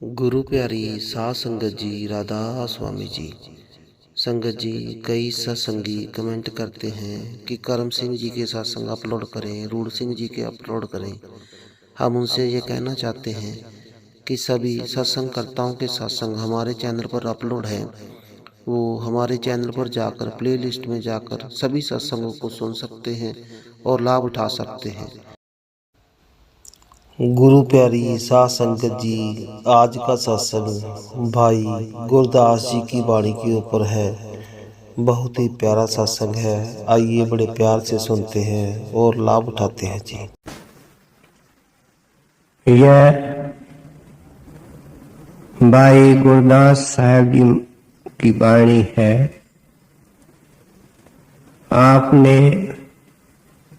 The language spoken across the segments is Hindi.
गुरु प्यारी साध संगत जी, राधा स्वामी जी। संगत जी, कई सत्संगी कमेंट करते हैं कि करम सिंह जी के सत्संग अपलोड करें, रूड़ सिंह जी के अपलोड करें। हम उनसे ये कहना चाहते हैं कि सभी सत्संगकर्ताओं के सत्संग हमारे चैनल पर अपलोड हैं। वो हमारे चैनल पर जाकर प्लेलिस्ट में जाकर सभी सत्संगों को सुन सकते हैं और लाभ उठा सकते हैं। गुरु प्यारी साध संगत जी, आज का सत्संग भाई गुरदास जी की वाणी के ऊपर है। बहुत ही प्यारा सत्संग है। आइए बड़े प्यार से सुनते हैं और लाभ उठाते हैं जी। यह भाई गुरदास साहब जी की वाणी है। आपने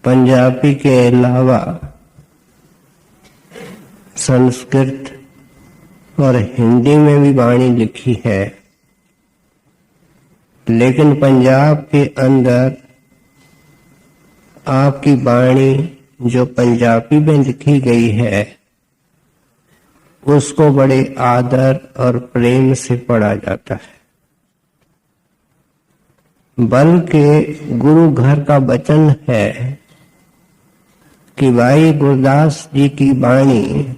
पंजाबी के अलावा संस्कृत और हिंदी में भी वाणी लिखी है, लेकिन पंजाब के अंदर आपकी वाणी जो पंजाबी में लिखी गई है उसको बड़े आदर और प्रेम से पढ़ा जाता है। बल्कि गुरु घर का वचन है कि भाई गुरदास जी की वाणी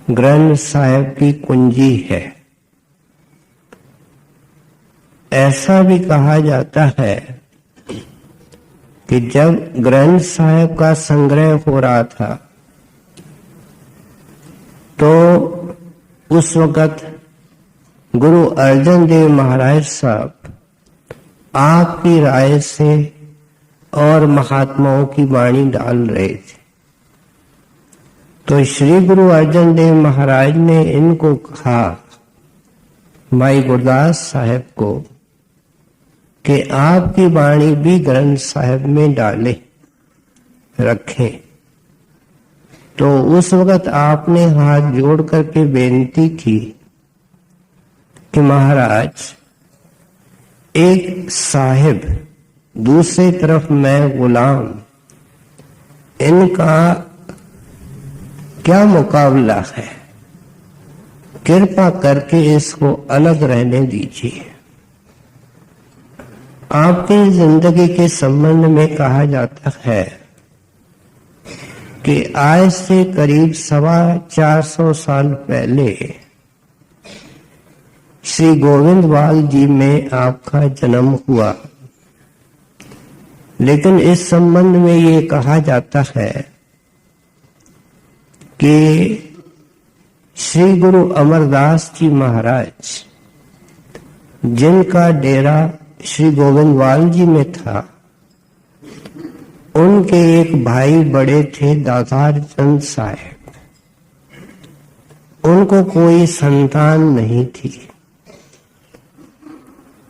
ग्रंथ साहिब की कुंजी है। ऐसा भी कहा जाता है कि जब ग्रंथ साहिब का संग्रह हो रहा था तो उस वक्त गुरु अर्जन देव महाराज साहब आपकी राय से और महात्माओं की वाणी डाल रहे थे। तो श्री गुरु अर्जन देव महाराज ने इनको कहा, भाई गुरदास साहब को, कि आपकी वाणी भी ग्रंथ साहब में डाले रखें। तो उस वक्त आपने हाथ जोड़ करके बेनती की कि महाराज, एक साहिब, दूसरी तरफ मैं गुलाम, इनका क्या मुकाबला है, कृपा करके इसको अलग रहने दीजिए। आपकी जिंदगी के संबंध में कहा जाता है कि आज से करीब 450 साल पहले श्री गोविंदवाल जी में आपका जन्म हुआ। लेकिन इस संबंध में ये कहा जाता है कि श्री गुरु अमरदास जी महाराज, जिनका डेरा श्री गोविंदवाल जी में था, उनके एक भाई बड़े थे दातार चंद साहब। उनको कोई संतान नहीं थी।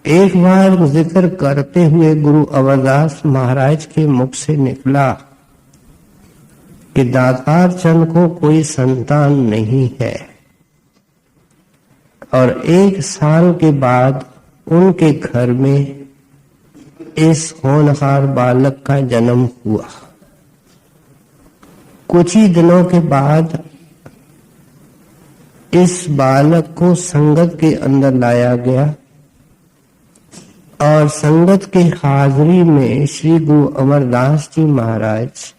एक बार जिक्र करते हुए गुरु अमरदास महाराज के मुख से निकला कि दातार चंद को कोई संतान नहीं है। और 1 साल के बाद उनके घर में इस होनहार बालक का जन्म हुआ। कुछ ही दिनों के बाद इस बालक को संगत के अंदर लाया गया और संगत के हाजिरी में श्री गुरु अमरदास जी महाराज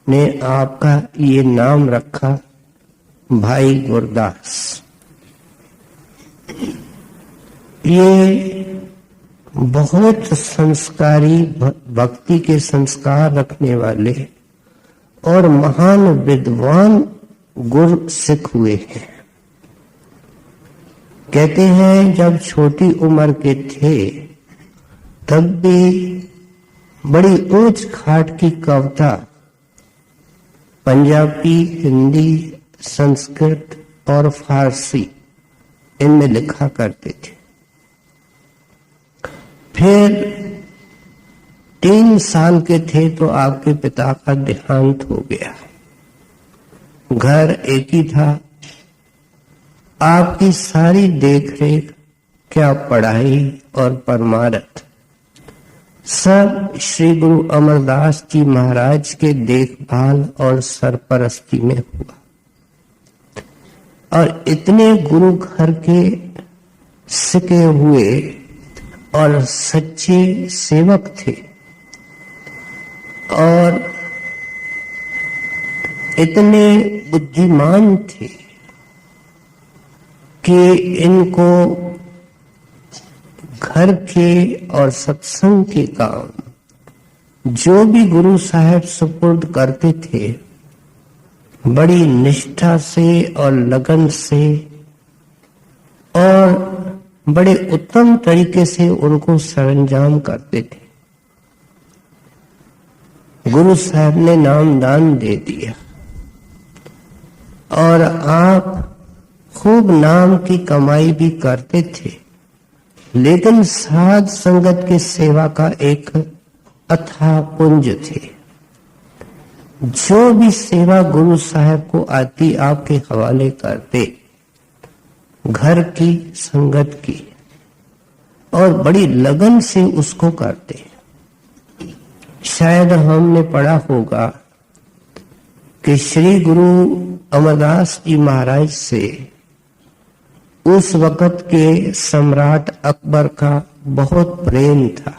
ने आपका ये नाम रखा, भाई गुरदास। ये बहुत संस्कारी, भक्ति के संस्कार रखने वाले और महान विद्वान गुरु सिख हुए हैं। कहते हैं जब छोटी उम्र के थे तब भी बड़ी ऊंच खाट की कविता पंजाबी, हिंदी, संस्कृत और फारसी इनमें लिखा करते थे। फिर 3 साल के थे तो आपके पिता का देहांत हो गया। घर एक ही था। आपकी सारी देखरेख, क्या पढ़ाई और परमारथ, सब श्री गुरु अमरदास जी महाराज के देखभाल और सरपरस्ती में हुआ। और इतने गुरु घर के सिके हुए और सच्चे सेवक थे और इतने बुद्धिमान थे कि इनको घर के और सत्संग के काम जो भी गुरु साहब सुपुर्द करते थे बड़ी निष्ठा से और लगन से और बड़े उत्तम तरीके से उनको सरंजाम करते थे। गुरु साहब ने नामदान दे दिया और आप खूब नाम की कमाई भी करते थे, लेकिन साध संगत की सेवा का एक अथाह पुंज थे। जो भी सेवा गुरु साहब को आती आपके हवाले करते, घर की संगत की, और बड़ी लगन से उसको करते। शायद हमने पढ़ा होगा कि श्री गुरु अमरदास जी महाराज से उस वक़्त के सम्राट अकबर का बहुत प्रेम था।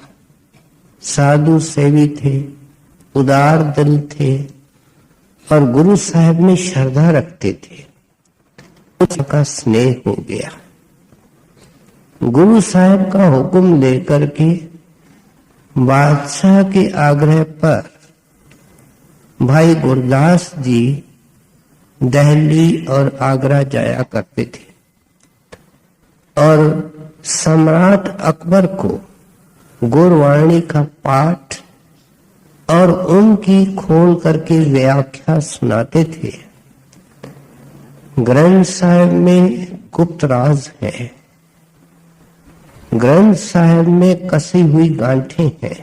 साधु सेवी थे, उदार दिल थे और गुरु साहब में श्रद्धा रखते थे। उसका स्नेह हो गया। गुरु साहब का हुक्म लेकर के बादशाह के आग्रह पर भाई गुरदास जी दिल्ली और आगरा जाया करते थे और सम्राट अकबर को गुरवाणी का पाठ और उनकी खोल करके व्याख्या सुनाते थे। ग्रंथ साहिब में गुप्त राज है, ग्रंथ साहिब में कसी हुई गांठें हैं,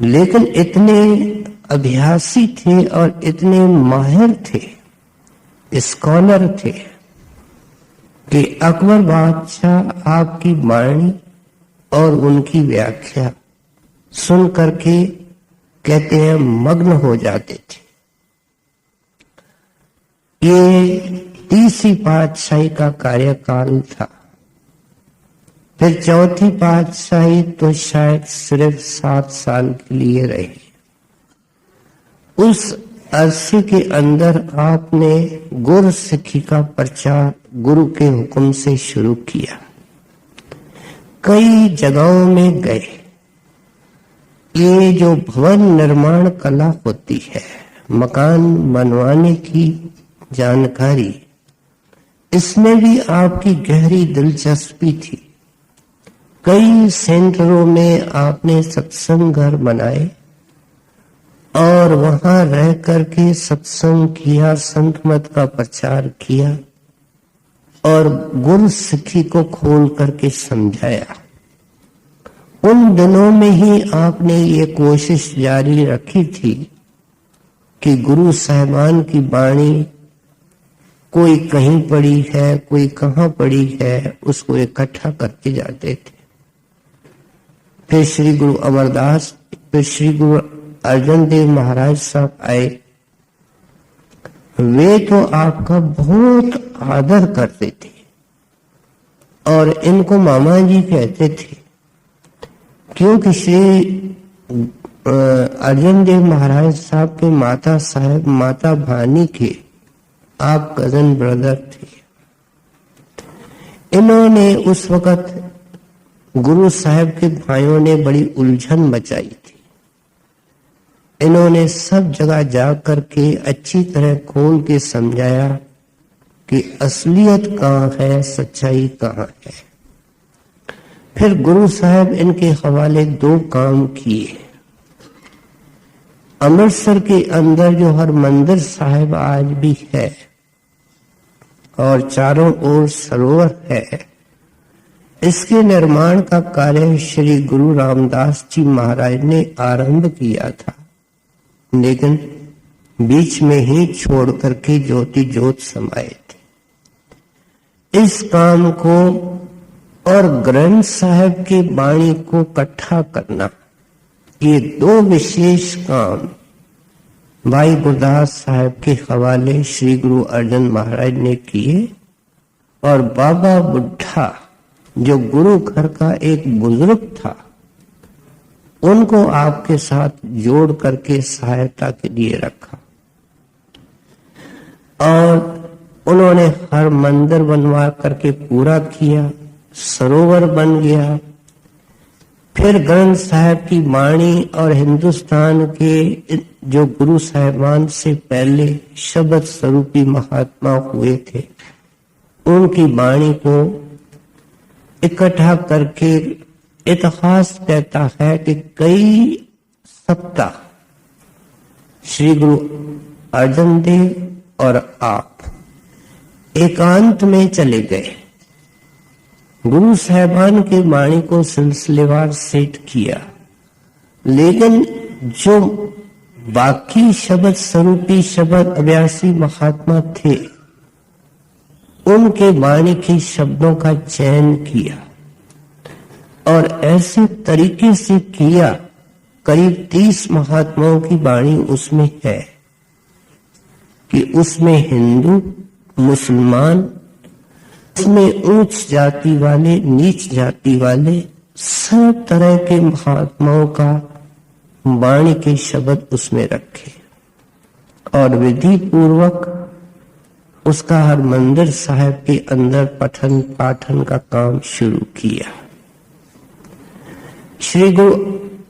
लेकिन इतने अभ्यासी थे और इतने माहिर थे, स्कॉलर थे कि अकबर बादशाह आपकी वाणी और उनकी व्याख्या सुन करके कहते हैं मग्न हो जाते थे। ये तीसरी पातशाही का कार्यकाल था। फिर चौथी पातशाही तो शायद सिर्फ 7 साल के लिए रही। उस अरसे के अंदर आपने गुर सिक्खी का प्रचार गुरु के हुक्म से शुरू किया। कई जगहों में गए। ये जो भवन निर्माण कला होती है, मकान बनवाने की जानकारी, इसमें भी आपकी गहरी दिलचस्पी थी। कई सेंटरों में आपने सत्संग घर बनाए और वहां रह करके सत्संग किया, संत मत का प्रचार किया और गुरु सिक्खी को खोल करके समझाया। उन दिनों में ही आपने ये कोशिश जारी रखी थी कि गुरु साहिबान की वाणी कोई कहीं पड़ी है, कोई कहाँ पड़ी है, उसको इकट्ठा करके जाते थे। फिर श्री गुरु अमरदास, फिर श्री गुरु अर्जन देव महाराज साहब आए। वे तो आपका बहुत आदर करते थे और इनको मामा जी कहते थे, क्योंकि श्री अर्जन देव महाराज साहब के माता साहब माता भानी के आप कजन ब्रदर थे। इन्होंने उस वक़्त गुरु साहब के भाइयों ने बड़ी उलझन मचाई थी। इन्होंने सब जगह जा करके अच्छी तरह खोल के समझाया कि असलियत कहाँ है, सच्चाई कहाँ है। फिर गुरु साहब इनके हवाले 2 काम किए। अमृतसर के अंदर जो हरमंदिर साहिब आज भी है और चारों ओर सरोवर है, इसके निर्माण का कार्य श्री गुरु रामदास जी महाराज ने आरंभ किया था, लेकिन बीच में ही छोड़ करके ज्योति ज्योत समाये थे। इस काम को और ग्रंथ साहब की वाणी को इकट्ठा करना, ये 2 विशेष काम भाई गुरदास साहब के हवाले श्री गुरु अर्जन महाराज ने किए और बाबा बुढ़ा जो गुरु घर का एक बुजुर्ग था उनको आपके साथ जोड़ करके सहायता के लिए रखा और उन्होंने हर मंदिर बनवा करके पूरा किया, सरोवर बन गया। फिर ग्रंथ साहब की वाणी और हिंदुस्तान के जो गुरु साहिबान से पहले शब्द स्वरूपी महात्मा हुए थे उनकी वाणी को इकट्ठा करके इतिहास कहता है कि कई सप्ताह श्री गुरु अर्जन देव और आप एकांत में चले गए, गुरु साहिबान की वाणी को सिलसिलेवार सेट किया, लेकिन जो बाकी शब्द स्वरूपी शब्द अभ्यासी महात्मा थे उनके वाणी के शब्दों का चयन किया और ऐसे तरीके से किया। करीब 30 महात्माओं की वाणी उसमें है कि उसमें हिंदू मुसलमान, उसमें ऊंच जाति वाले नीच जाति वाले सब तरह के महात्माओं का वाणी के शब्द उसमें रखे और विधि पूर्वक उसका हर मंदिर साहब के अंदर पठन पाठन का काम शुरू किया। श्री गुरु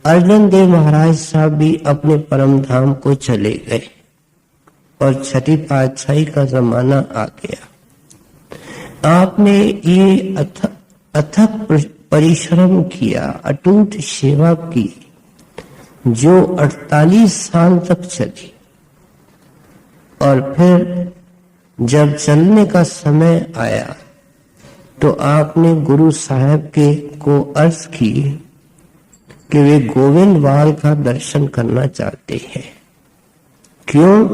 अर्जन देव महाराज साहब भी अपने परम धाम को चले गए और छठी पातशाही का जमाना आ गया। आपने ये अथक परिश्रम किया, अटूट सेवा की जो 48 साल तक चली और फिर जब चलने का समय आया तो आपने गुरु साहब के को अर्ज की कि वे गोविंदवाल का दर्शन करना चाहते हैं। क्यों?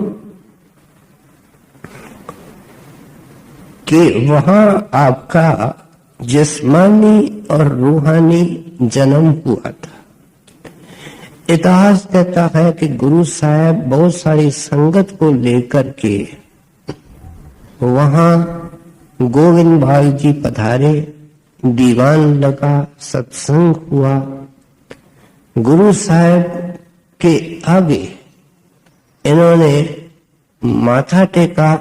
कि वहां आपका जिस्मानी और रूहानी जन्म हुआ था। इतिहास कहता है कि गुरु साहब बहुत सारी संगत को लेकर के वहां गोविंदवाल जी पधारे, दीवान लगा, सत्संग हुआ। गुरु साहब के आगे इन्होंने माथा टेका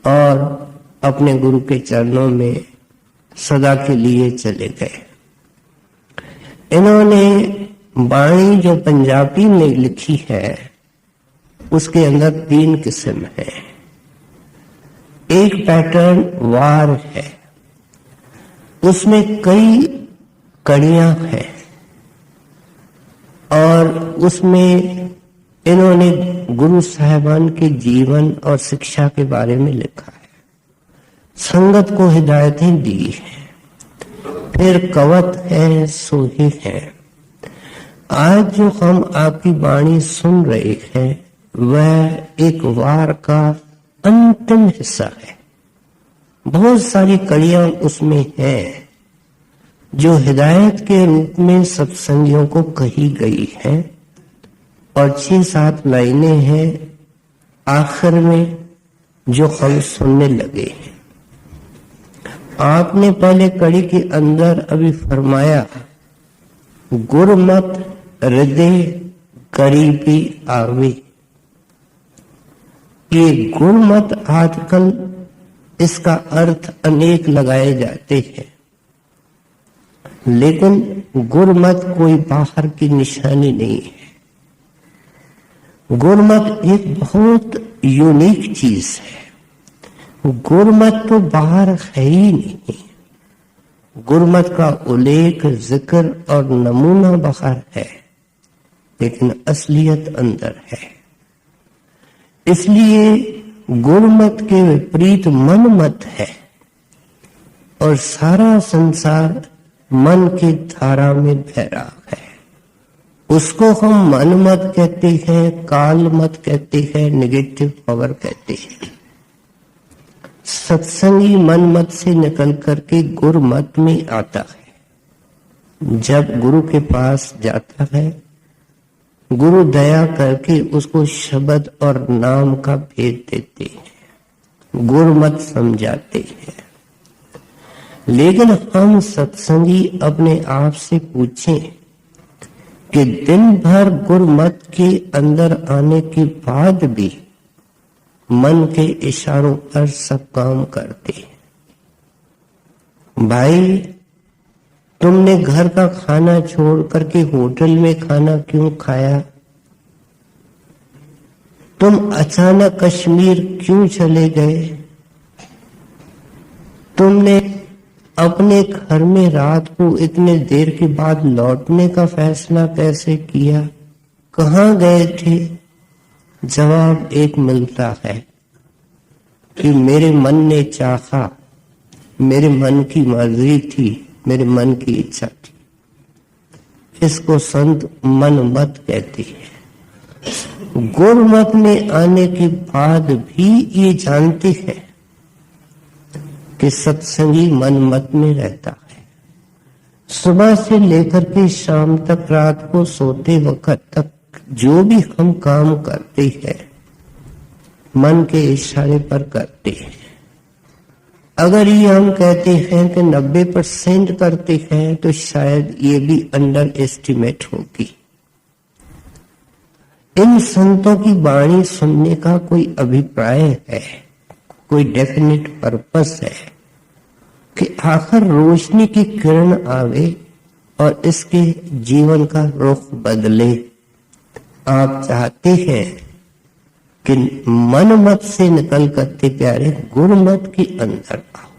और अपने गुरु के चरणों में सदा के लिए चले गए। इन्होंने वाणी जो पंजाबी में लिखी है उसके अंदर 3 किस्म है। एक पैटर्न वार है, उसमें कई कड़ियां हैं और उसमें इन्होंने गुरु साहिबान के जीवन और शिक्षा के बारे में लिखा है, संगत को हिदायतें दी हैं। फिर कवत है, सोहे हैं। आज जो हम आपकी वाणी सुन रहे हैं वह एक वार का अंतिम हिस्सा है। बहुत सारी कड़ियां उसमें हैं जो हिदायत के रूप में सत्संगियों को कही गई है और 6-7 लाइनें हैं आखिर में जो हम सुनने लगे हैं। आपने पहले कड़ी के अंदर अभी फरमाया गुरमत हृदय करीबी आवे। ये गुरमत आजकल इसका अर्थ अनेक लगाए जाते हैं, लेकिन गुरमत कोई बाहर की निशानी नहीं है। गुरमत एक बहुत यूनिक चीज है। गुरमत तो बाहर है ही नहीं। गुरमत का उल्लेख, जिक्र और नमूना बाहर है, लेकिन असलियत अंदर है। इसलिए गुरमत के विपरीत मनमत है और सारा संसार मन की धारा में बह रहा है। उसको हम मनमत कहते हैं, काल मत कहते हैं, नेगेटिव पावर कहते हैं। सत्संगी मनमत से निकल करके गुरमत में आता है। जब गुरु के पास जाता है गुरु दया करके उसको शब्द और नाम का भेद देते हैं, गुरमत समझाते हैं। लेकिन हम सत्संगी अपने आप से पूछें कि दिन भर गुरमत के अंदर आने के बाद भी मन के इशारों पर सब काम करते हैं। भाई, तुमने घर का खाना छोड़ करके होटल में खाना क्यों खाया? तुम अचानक कश्मीर क्यों चले गए? तुमने अपने घर में रात को इतने देर के बाद लौटने का फैसला कैसे किया? कहाँ गए थे? जवाब एक मिलता है कि मेरे मन ने चाहा, मेरे मन की मर्जी थी, मेरे मन की इच्छा थी। इसको संत मन मत कहते हैं। गुरमत में आने के बाद भी ये जानते हैं कि सत्संगी मन मत में रहता है। सुबह से लेकर के शाम तक, रात को सोते वक्त तक जो भी हम काम करते हैं मन के इशारे पर करते हैं। अगर ये हम कहते हैं कि 90% करते हैं तो शायद ये भी अंडर एस्टिमेट होगी। इन संतों की वाणी सुनने का कोई अभिप्राय है, कोई डेफिनेट पर्पस है कि आखिर रोशनी की किरण आवे और इसके जीवन का रुख बदले। आप चाहते हैं कि मन मत से निकल करते प्यारे गुरमत के अंदर आओ।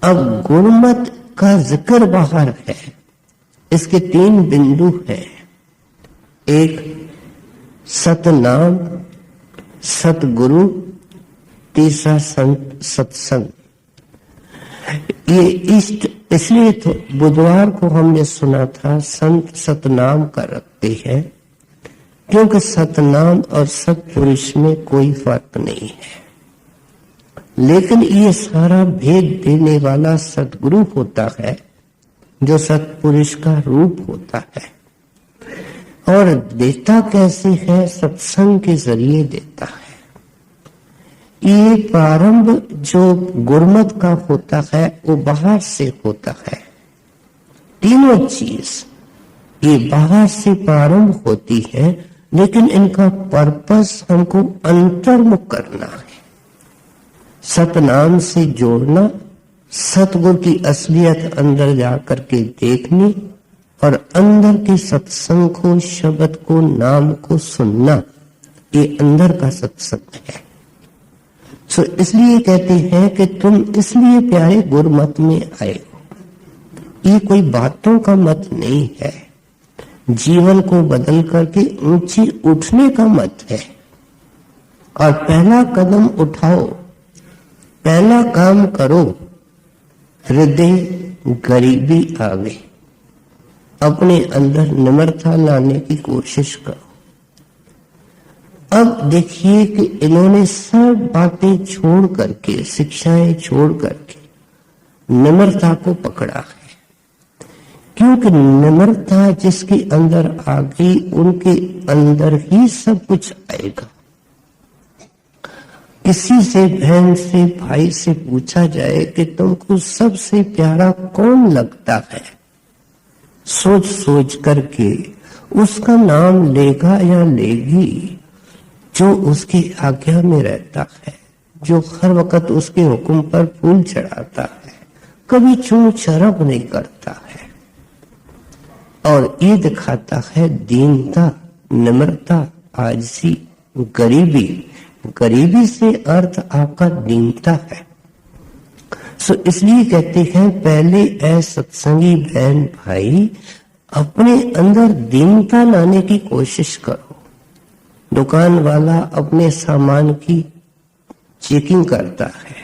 अब गुरमत का जिक्र बाहर है। इसके 3 बिंदु हैं। एक सतनाम, सतगुरु, तीसरा संत सत्संग। ये इष्ट इसलिए तो बुधवार को हमने सुना था संत सतनाम का रखते हैं, क्योंकि सतनाम और सतपुरुष में कोई फर्क नहीं है। लेकिन ये सारा भेद देने वाला सतगुरु होता है जो सतपुरुष का रूप होता है। और देता कैसे है? सत्संग के जरिए देता है। ये प्रारंभ जो गुरमत का होता है वो बाहर से होता है। तीनों चीज ये बाहर से प्रारंभ होती है, लेकिन इनका पर्पस हमको अंतर्मुख करना है, सतनाम से जोड़ना, सतगुरु की असलियत अंदर जाकर के देखनी और अंदर के सत्संग को, शब्द को, नाम को सुनना। ये अंदर का सत्संग है। सो इसलिए कहते हैं कि तुम इसलिए प्यारे गुरमत में आए हो। ये कोई बातों का मत नहीं है, जीवन को बदल करके ऊंची उठने का मत है। और पहला कदम उठाओ, पहला काम करो, हृदय गरीबी आवे, अपने अंदर निम्रता लाने की कोशिश करो। अब देखिए कि इन्होंने सब बातें छोड़ करके, शिक्षाएं छोड़ करके निम्रता को पकड़ा है, क्योंकि निम्रता जिसके अंदर आ गई उनके अंदर ही सब कुछ आएगा। किसी से, बहन से, भाई से पूछा जाए कि तुमको सबसे प्यारा कौन लगता है, सोच सोच करके उसका नाम लेगा या लेगी जो उसकी आज्ञा में रहता है, जो हर वक्त उसके हुक्म पर फूल चढ़ाता है, कभी चूं शर्म नहीं करता है और ये दिखाता है दीनता, निम्रता, आजिज़ी, गरीबी। गरीबी से अर्थ आपका दीनता है। सो इसलिए कहते हैं पहले ऐ सत्संगी बहन भाई अपने अंदर दीनता लाने की कोशिश करो। दुकान वाला अपने सामान की चेकिंग करता है,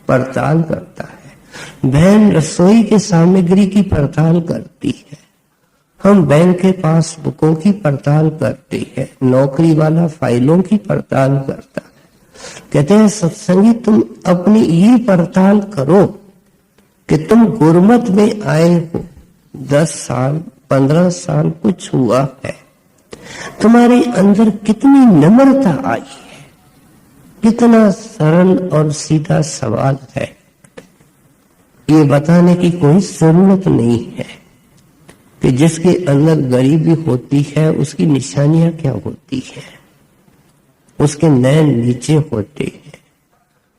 पड़ताल करता है। बहन रसोई के सामग्री की पड़ताल करती है। हम बैंक के पासबुकों की पड़ताल करते हैं। नौकरी वाला फाइलों की पड़ताल करता है। कहते हैं सत्संगी तुम अपनी ये पड़ताल करो कि तुम गुरमत में आए हो, 10 साल 15 साल कुछ हुआ है, तुम्हारे अंदर कितनी नम्रता आई है, कितना सरल और सीधा सवाल है। ये बताने की कोई जरूरत नहीं है कि जिसके अंदर गरीबी होती है उसकी निशानियां क्या होती है, उसके नैन नीचे होते हैं,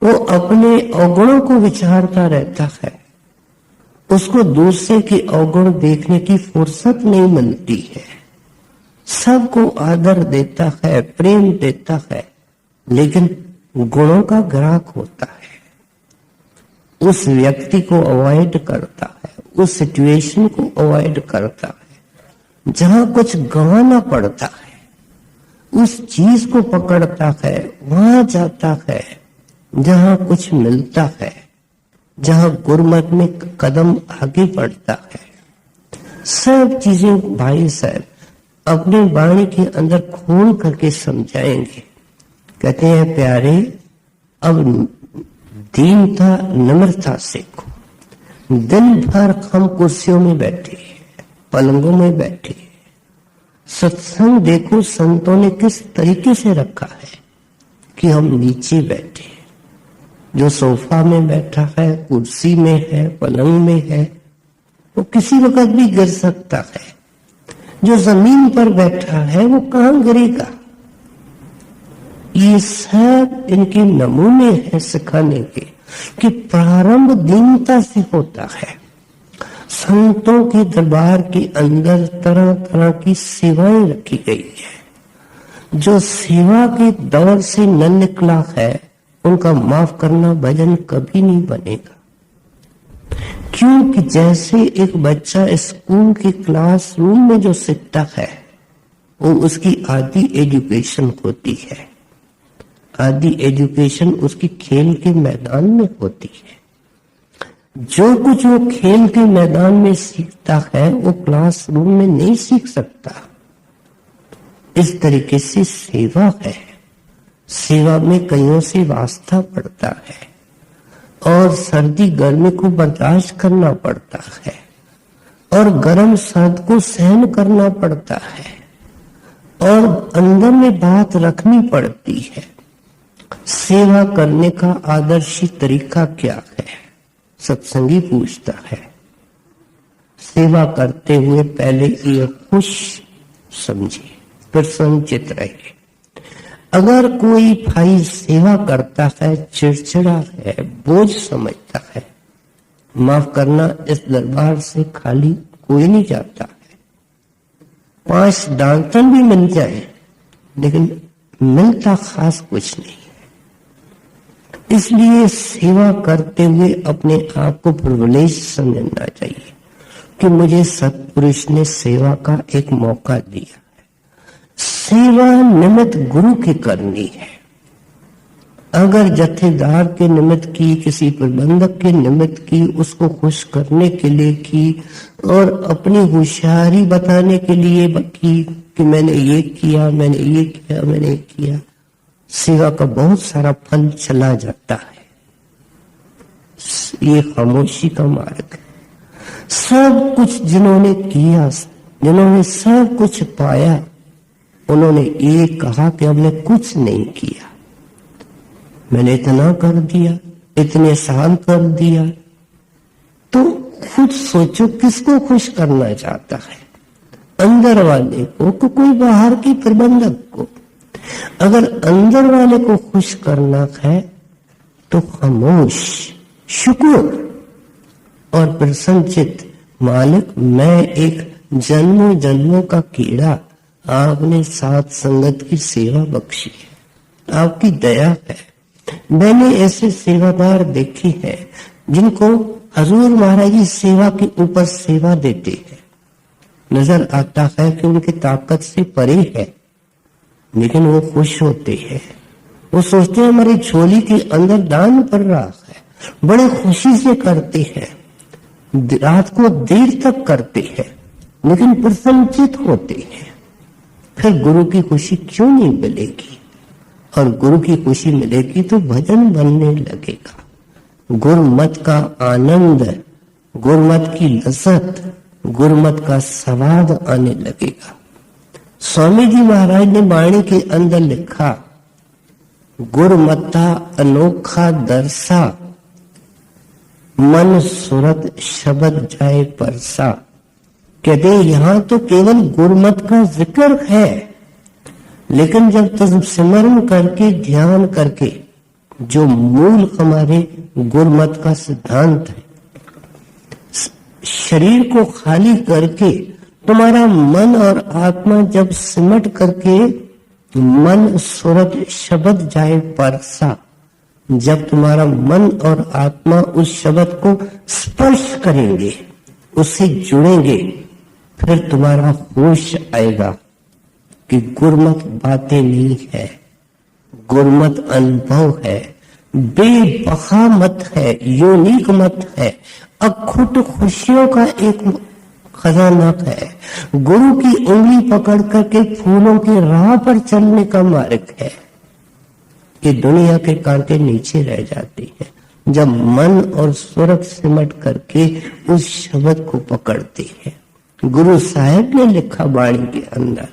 वो अपने अवगुणों को विचारता रहता है, उसको दूसरे के अवगुण देखने की फुर्सत नहीं मिलती है। सबको आदर देता है, प्रेम देता है, लेकिन गुणों का ग्राहक होता है। उस व्यक्ति को अवॉइड करता है, उस सिचुएशन को अवॉइड करता है जहां कुछ गंवाना पड़ता है, उस चीज को पकड़ता है, वहां जाता है जहां कुछ मिलता है, जहां गुरमत में कदम आगे बढ़ता है। सब चीजें भाई साहब अपने वाणी के अंदर खोल करके समझाएंगे। कहते हैं प्यारे, अब दीनता नम्रता सीखो। दिन भर हम कुर्सियों में बैठे, पलंगों में बैठे, सत्संग देखो संतों ने किस तरीके से रखा है कि हम नीचे बैठे। जो सोफा में बैठा है, कुर्सी में है, पलंग में है, वो किसी वक्त भी गिर सकता है। जो जमीन पर बैठा है वो कहां गिरेगा। ये सब इनके नमूने हैं सिखाने के कि प्रारंभ दीनता से होता है। संतों के दरबार के अंदर तरह तरह की सेवाएं रखी गई है। जो सेवा के दौर से न निकला है उनका माफ करना भजन कभी नहीं बनेगा। क्योंकि जैसे एक बच्चा स्कूल के क्लासरूम में जो सीखता है वो उसकी आधी एजुकेशन होती है, आधी एजुकेशन उसकी खेल के मैदान में होती है। जो कुछ वो खेल के मैदान में सीखता है वो क्लासरूम में नहीं सीख सकता। इस तरीके से सेवा है। सेवा में कईयों से वास्ता पड़ता है और सर्दी गर्मी को बर्दाश्त करना पड़ता है और गर्म सर्द को सहन करना पड़ता है और अंदर में बात रखनी पड़ती है। सेवा करने का आदर्शी तरीका क्या है? सत्संगी पूछता है। सेवा करते हुए पहले ये खुश समझिए, प्रसन्न चित रहिए। अगर कोई भाई सेवा करता है, चिड़चिड़ा है, बोझ समझता है, माफ करना, इस दरबार से खाली कोई नहीं जाता है। 5 डांटन भी मिल जाए लेकिन मिलता खास कुछ नहीं है। इसलिए सेवा करते हुए अपने आप को प्रिविलेज समझना चाहिए कि मुझे सत्पुरुष ने सेवा का एक मौका दिया। सेवा निमित्त गुरु की करनी है। अगर जत्थेदार के निमित्त की, किसी प्रबंधक के निमित्त की, उसको खुश करने के लिए की और अपनी होशियारी बताने के लिए की कि मैंने ये किया, मैंने ये किया, मैंने ये किया, सेवा का बहुत सारा फल चला जाता है। ये खामोशी का मार्ग है। सब कुछ जिन्होंने किया, जिन्होंने सब कुछ पाया, उन्होंने ये कहा कि हमने कुछ नहीं किया, मैंने इतना कर दिया, इतने साल कर दिया। तो खुद सोचो किसको खुश करना चाहता है, अंदर वाले को कि कोई बाहर के प्रबंधक को? अगर अंदर वाले को खुश करना है तो खामोश, शुक्र और प्रसन्नचित, मालिक मैं एक जन्मों जन्मों का कीड़ा, आपने साथ संगत की सेवा बख्शी है, आपकी दया है। मैंने ऐसे सेवादार देखे हैं जिनको हजूर महाराज जी सेवा के ऊपर सेवा देते हैं। नजर आता है कि उनकी ताकत से परे है, लेकिन वो खुश होते हैं। वो सोचते हैं हमारी झोली के अंदर दान पड़ रहा है, बड़े खुशी से करते हैं, रात को देर तक करते हैं, लेकिन प्रसन्नचित होते हैं। फिर गुरु की खुशी क्यों नहीं मिलेगी? और गुरु की खुशी मिलेगी तो भजन बनने लगेगा। गुरमत का आनंद, गुरमत की लज्जत, गुरमत का स्वाद आने लगेगा। स्वामी जी महाराज ने वाणी के अंदर लिखा, गुरमता अनोखा दरसा, मन सुरत शब्द जाए परसा। कहते यहां तो केवल गुरमत का जिक्र है, लेकिन जब तुम सिमरन करके ध्यान करके, जो मूल हमारे गुरमत का सिद्धांत है, शरीर को खाली करके तुम्हारा मन और आत्मा जब सिमट करके मन सुरत शब्द जाए परसा, जब तुम्हारा मन और आत्मा उस शब्द को स्पर्श करेंगे, उससे जुड़ेंगे, फिर तुम्हारा होश आएगा कि गुरमत बातें नहीं है, गुरमत अनुभव है, बेबहा मत है, यूनिक मत है, अखुट खुशियों का एक खजाना है, गुरु की उंगली पकड़ करके फूलों की राह पर चलने का मार्ग है कि दुनिया के कांटे नीचे रह जाते हैं जब मन और सूरत सिमट करके उस शब्द को पकड़ते हैं। गुरु साहब ने लिखा वाणी के अंदर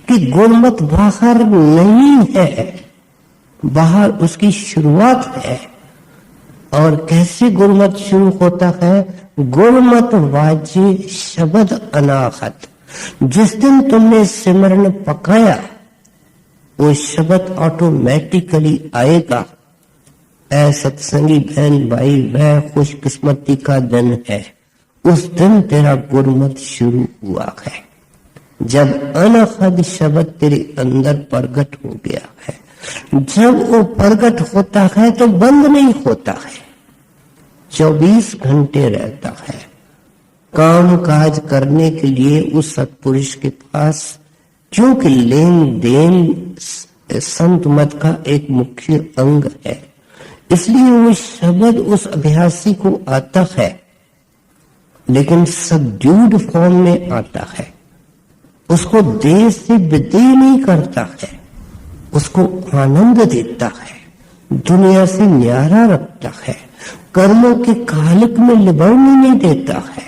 कि गुरमत बाहर नहीं है, बाहर उसकी शुरुआत है। और कैसे गुरमत शुरू होता है? गुरमत वाजे शब्द अनाहत। जिस दिन तुमने सिमरन पकाया वो शब्द ऑटोमेटिकली आएगा। ऐ सत्संगी बहन भाई, वह खुशकिस्मती का दिन है, उस दिन तेरा गुरमत शुरू हुआ है, जब अनहद शब्द तेरे अंदर प्रगट हो गया है। जब वो प्रगट होता है तो बंद नहीं होता है, 24 घंटे रहता है। काम काज करने के लिए उस सत्पुरुष के पास, क्योंकि लेन देन संत मत का एक मुख्य अंग है, इसलिए वो शब्द उस अभ्यासी को आता है, लेकिन सबड्यूड फॉर्म में आता है। उसको देह से विदेह नहीं करता है, उसको आनंद देता है, दुनिया से न्यारा रखता है, कर्मों के कालिक में लिबड़ने नहीं देता है।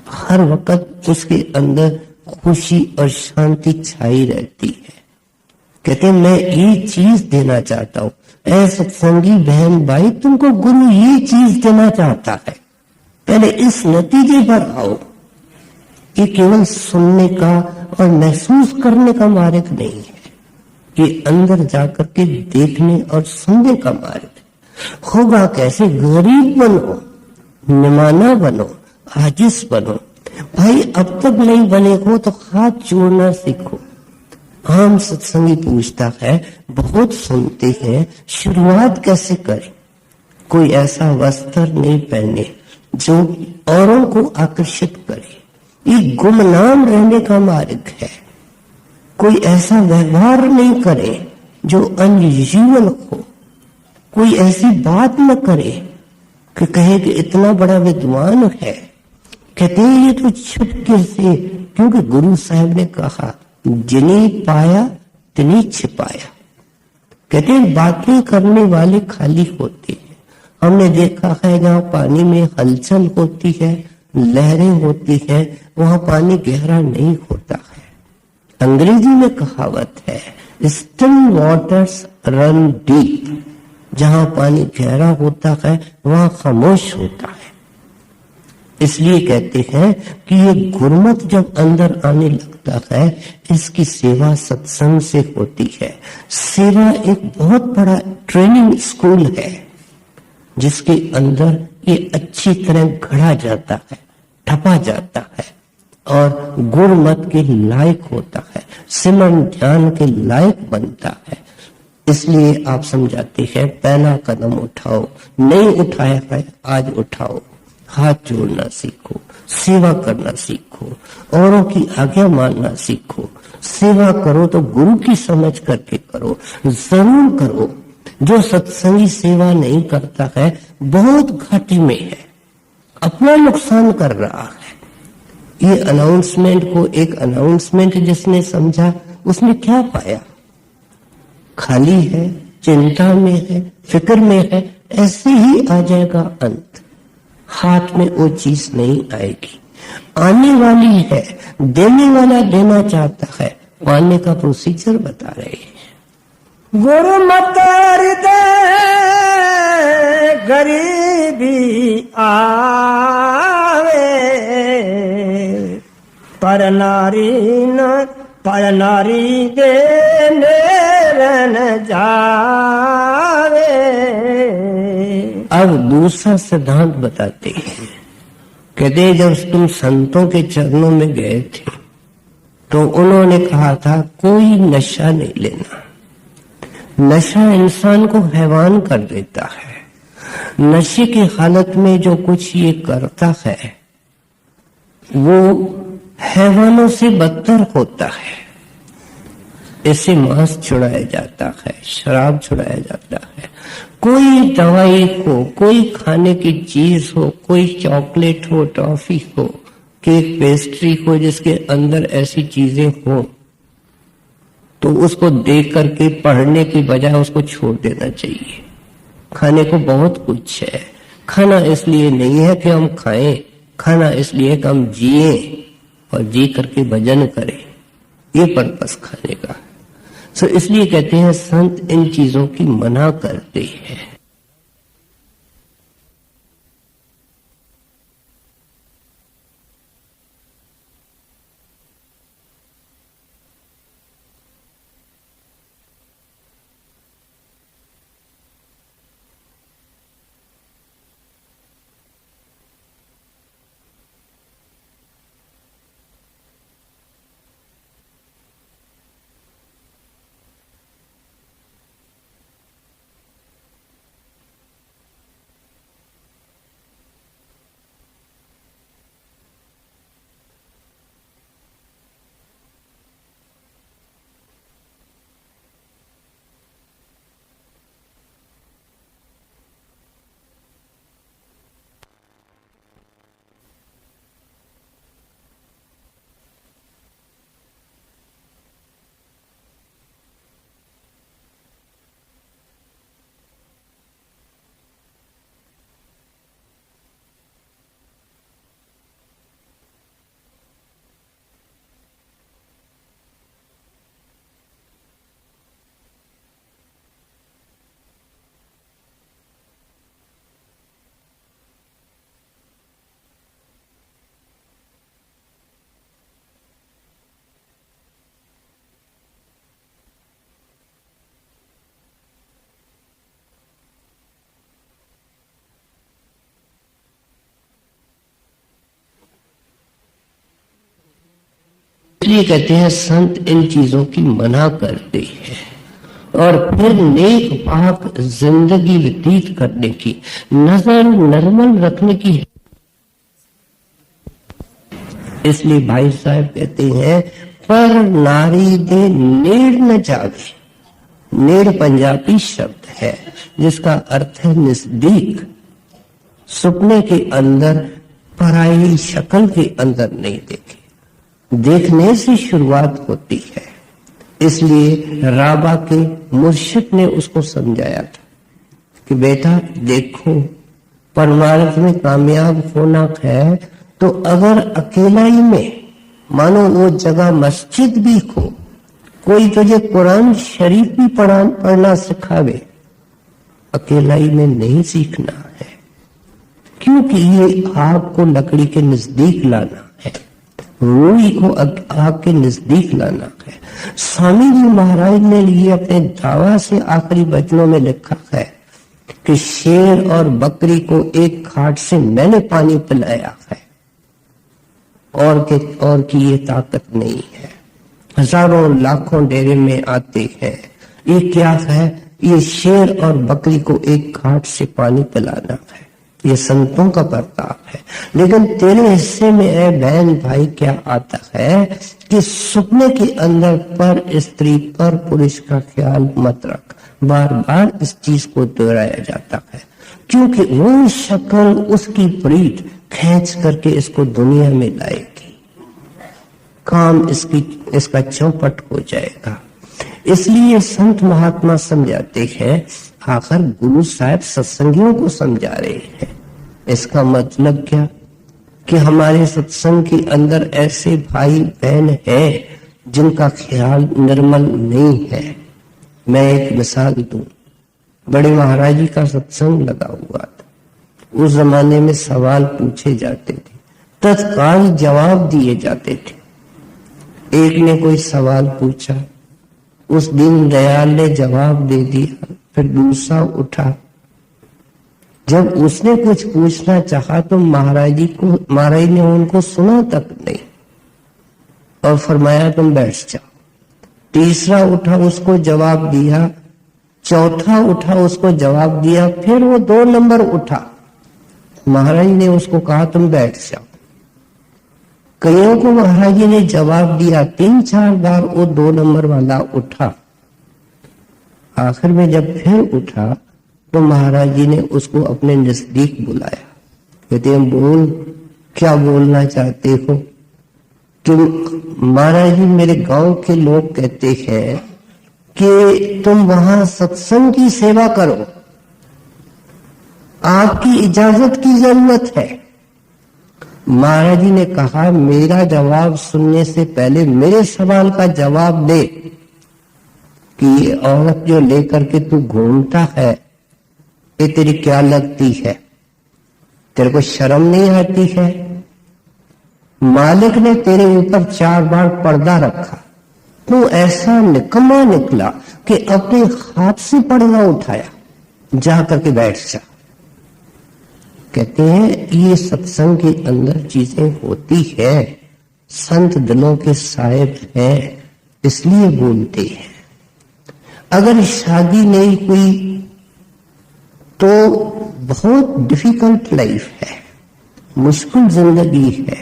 हर वक्त उसके अंदर खुशी और शांति छाई रहती है। कहते मैं ये चीज देना चाहता हूं। ऐ सत्संगी बहन भाई, तुमको गुरु ये चीज देना चाहता है, पहले इस नतीजे पर आओ। ये केवल सुनने का और महसूस करने का मार्ग नहीं है, ये अंदर जाकर के देखने और सुनने का मार्ग है। होगा कैसे? गरीब बनो, निमाना बनो, आजिज बनो। भाई अब तक नहीं बने हो तो हाथ जोड़ना सीखो। आम सत्संगी पूछता है, बहुत सुनते हैं, शुरुआत कैसे करें? कोई ऐसा वस्त्र नहीं पहने जो औरों को आकर्षित करे, ये गुमनाम रहने का मार्ग है। कोई ऐसा व्यवहार नहीं करे जो अनयूजुअल हो, कोई ऐसी बात न करे कि कहे कि इतना बड़ा विद्वान है। कहते हैं ये तो छुपके से, क्योंकि गुरु साहब ने कहा जिन्हें पाया तिन्हें छिपाया। कहते हैं बातें करने वाले खाली होते हैं। हमने देखा है जहाँ पानी में हलचल होती है, लहरें होती है, वहां पानी गहरा नहीं होता है। अंग्रेजी में कहावत है, स्टिल वाटर्स रन डीप। जहां पानी गहरा होता है वहां खामोश होता है। इसलिए कहते हैं कि ये गुरमत जब अंदर आने लगता है, इसकी सेवा सत्संग से होती है। सेवा एक बहुत बड़ा ट्रेनिंग स्कूल है, जिसके अंदर ये अच्छी तरह गढ़ा जाता है, ठपा जाता है और गुरमत के लायक होता है, सिमरन ध्यान के लायक बनता है। इसलिए आप समझाते हैं पहला कदम उठाओ, नहीं उठाया है आज उठाओ, हाथ जोड़ना सीखो, सेवा करना सीखो, औरों की आज्ञा मानना सीखो। सेवा करो तो गुरु की समझ करके करो, जरूर करो। जो सत्संगी सेवा नहीं करता है बहुत घाटे में है, अपना नुकसान कर रहा है। ये अनाउंसमेंट को एक अनाउंसमेंट जिसने समझा उसने क्या पाया? खाली है, चिंता में है, फिक्र में है, ऐसे ही आ जाएगा अंत। हाथ में वो चीज नहीं आएगी। आने वाली है, देने वाला देना चाहता है, पाने का प्रोसीजर बता रहे हैं। गुरु मत हृदय गरीबी आवे, पर नारी देने न जावे। अब दूसरा सिद्धांत बताते हैं। कहते हैं जब तुम संतों के चरणों में गए थे तो उन्होंने कहा था कोई नशा नहीं लेना। नशा इंसान को हैवान कर देता है। नशे की हालत में जो कुछ ये करता है वो हैवानों से बदतर होता है। इससे मांस छुड़ाया जाता है, शराब छुड़ाया जाता है। कोई दवाई हो, कोई खाने की चीज हो, कोई चॉकलेट हो, टॉफी हो, केक पेस्ट्री हो जिसके अंदर ऐसी चीजें हो तो उसको देख करके पढ़ने की बजाय उसको छोड़ देना चाहिए। खाने को बहुत कुछ है। खाना इसलिए नहीं है कि हम खाएं, खाना इसलिए कि हम जिए और जी करके भजन करें। ये पर्पस खाने का। सो इसलिए कहते हैं संत इन चीजों की मना करते हैं। इसलिए कहते हैं संत इन चीजों की मना करते हैं और फिर नेक पाक जिंदगी व्यतीत करने की, नजर नर्मल रखने की। इसलिए भाई साहब कहते हैं पर नारी दे नेड़ न जावे। नेड़ पंजाबी शब्द है जिसका अर्थ है नजदीक। सपने के अंदर पराई शक्ल के अंदर नहीं देखे। देखने से शुरुआत होती है। इसलिए राबा के मुर्शिद ने उसको समझाया था कि बेटा देखो, परमार्थ में कामयाब होना है तो अगर अकेलाई में, मानो वो जगह मस्जिद भी हो, कोई तुझे कुरान शरीफ भी पढ़ना सिखावे, अकेलाई में नहीं सीखना है, क्योंकि ये आग को लकड़ी के नजदीक लाना है, रूही को आग के नजदीक लाना है। स्वामी जी महाराज ने ये अपने दावा से आखिरी वचनों में लिखा है कि शेर और बकरी को एक खाट से मैंने पानी पिलाया है और की ये ताकत नहीं है। हजारों लाखों डेरे में आते हैं, ये क्या है? ये शेर और बकरी को एक खाट से पानी पिलाना है। ये संतों का प्रताप है। लेकिन तेरे हिस्से में है बहन भाई क्या आता है कि सपने के अंदर पर स्त्री पर पुरुष का ख्याल मत रख। बार बार इस चीज को दोहराया जाता है क्योंकि वो शक्ल उसकी प्रीत खींच करके इसको दुनिया में लाएगी। काम इसका चौपट हो जाएगा। इसलिए संत महात्मा समझाते हैं, आखिर गुरु साहब सत्संगियों को समझा रहे हैं। इसका मतलब क्या? कि हमारे सत्संग के अंदर ऐसे भाई बहन हैं जिनका ख्याल निर्मल नहीं है। मैं एक मिसाल दूं, बड़े महाराज जी का सत्संग लगा हुआ था। उस जमाने में सवाल पूछे जाते थे, तत्काल जवाब दिए जाते थे। एक ने कोई सवाल पूछा, उस दिन दयाल ने जवाब दे दिया, फिर दूसरा उठा। जब उसने कुछ पूछना चाहा तो महाराज ने उनको सुना तक नहीं और फरमाया तुम बैठ जाओ। तीसरा उठा, उसको जवाब दिया। चौथा उठा, उसको जवाब दिया। फिर वो 2 नंबर उठा, महाराज ने उसको कहा तुम बैठ जाओ। कईयों को महाराज ने जवाब दिया, 3-4 बार वो 2 नंबर वाला उठा। आखिर में जब फिर उठा तो महाराज जी ने उसको अपने नजदीक बुलाया। कहते हैं बोल, क्या बोलना चाहते हो? कि महाराज जी मेरे गांव के लोग कहते हैं कि तुम वहां सत्संग की सेवा करो, आपकी इजाजत की जरूरत है। महाराज जी ने कहा मेरा जवाब सुनने से पहले मेरे सवाल का जवाब दे कि ये औरत जो लेकर के तू घूमता है ये तेरी क्या लगती है? तेरे को शर्म नहीं आती है? मालिक ने तेरे ऊपर 4 बार पर्दा रखा, तू ऐसा निकम्मा निकला कि अपने हाथ से पर्दा उठाया, जा करके बैठ जा। कहते हैं ये सत्संग के अंदर चीजें होती है, संत दिलों के साहिब हैं इसलिए बोलते हैं। अगर शादी नहीं हुई तो बहुत डिफिकल्ट लाइफ है, मुश्किल जिंदगी है।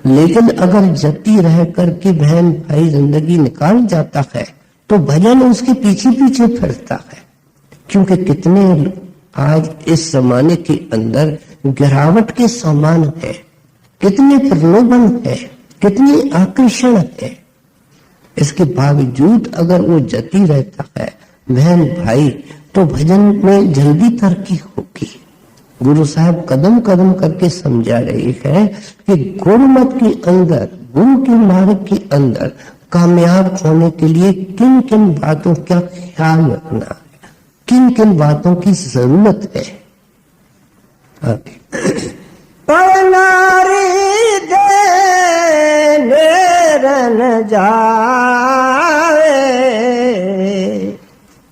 लेकिन अगर जती रह करके बहन भाई जिंदगी निकाल जाता है तो भजन उसके पीछे पीछे फिरता है। क्योंकि कितने आज इस जमाने के अंदर गिरावट के समान है, कितने प्रलोभन है, कितनी आकर्षण है। इसके बावजूद अगर वो जती रहता है बहन भाई तो भजन में जल्दी तरक्की होगी। गुरु साहब कदम कदम करके समझा रहे हैं कि गुरुमत के अंदर, गुरु के मार्ग के अंदर कामयाब होने के लिए किन किन बातों का ख्याल रखना है, किन किन बातों की जरूरत है।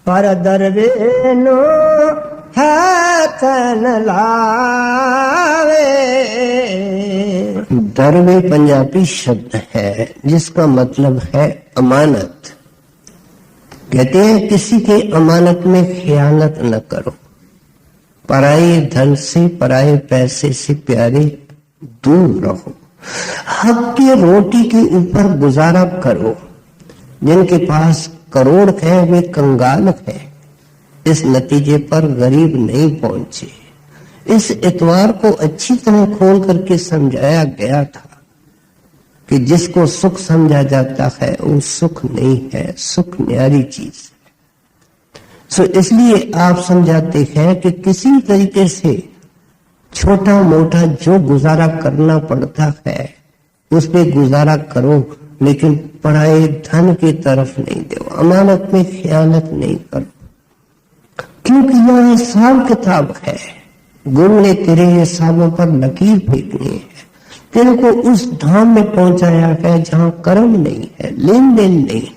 पर दरवेनो हाथन लावे। दरवे पंजाबी शब्द है जिसका मतलब है अमानत। कहते हैं किसी के अमानत में खयानत न करो, पराये धन से पराये पैसे से प्यारे दूर रहो, हक की रोटी के ऊपर गुजारा करो। जिनके पास करोड़ है वे कंगाल है, इस नतीजे पर गरीब नहीं पहुंचे। इस इतवार को अच्छी तरह खोल करके समझाया गया था कि जिसको सुख समझा जाता है वो सुख नहीं है, सुख न्यारी चीज है। सो इसलिए आप समझाते हैं कि किसी तरीके से छोटा मोटा जो गुजारा करना पड़ता है उस पे गुजारा करो, लेकिन पढ़ाई धन की तरफ नहीं दो, अमानत में खयानत नहीं करो। क्योंकि यह हिसाब किताब है, गुरु ने तेरे हिसाबों पर लकीर फेंकनी है। तेरे को उस धाम में पहुंचाया है जहां कर्म नहीं है, लेन देन नहीं।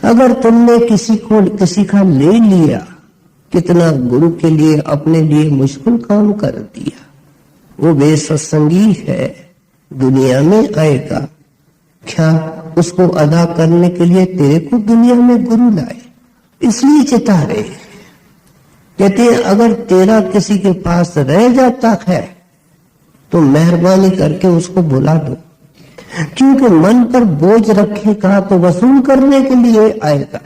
अगर तुमने किसी का ले लिया, कितना गुरु के लिए अपने लिए मुश्किल काम कर दिया। वो बेसत्संगी है, दुनिया में आएगा, क्या उसको अदा करने के लिए तेरे को दुनिया में गुरु लाए, इसलिए चिता रहे। कहते हैं अगर तेरा किसी के पास रह जाता है तो मेहरबानी करके उसको बुला दो, क्योंकि मन पर बोझ रखेगा तो वसूल करने के लिए आएगा।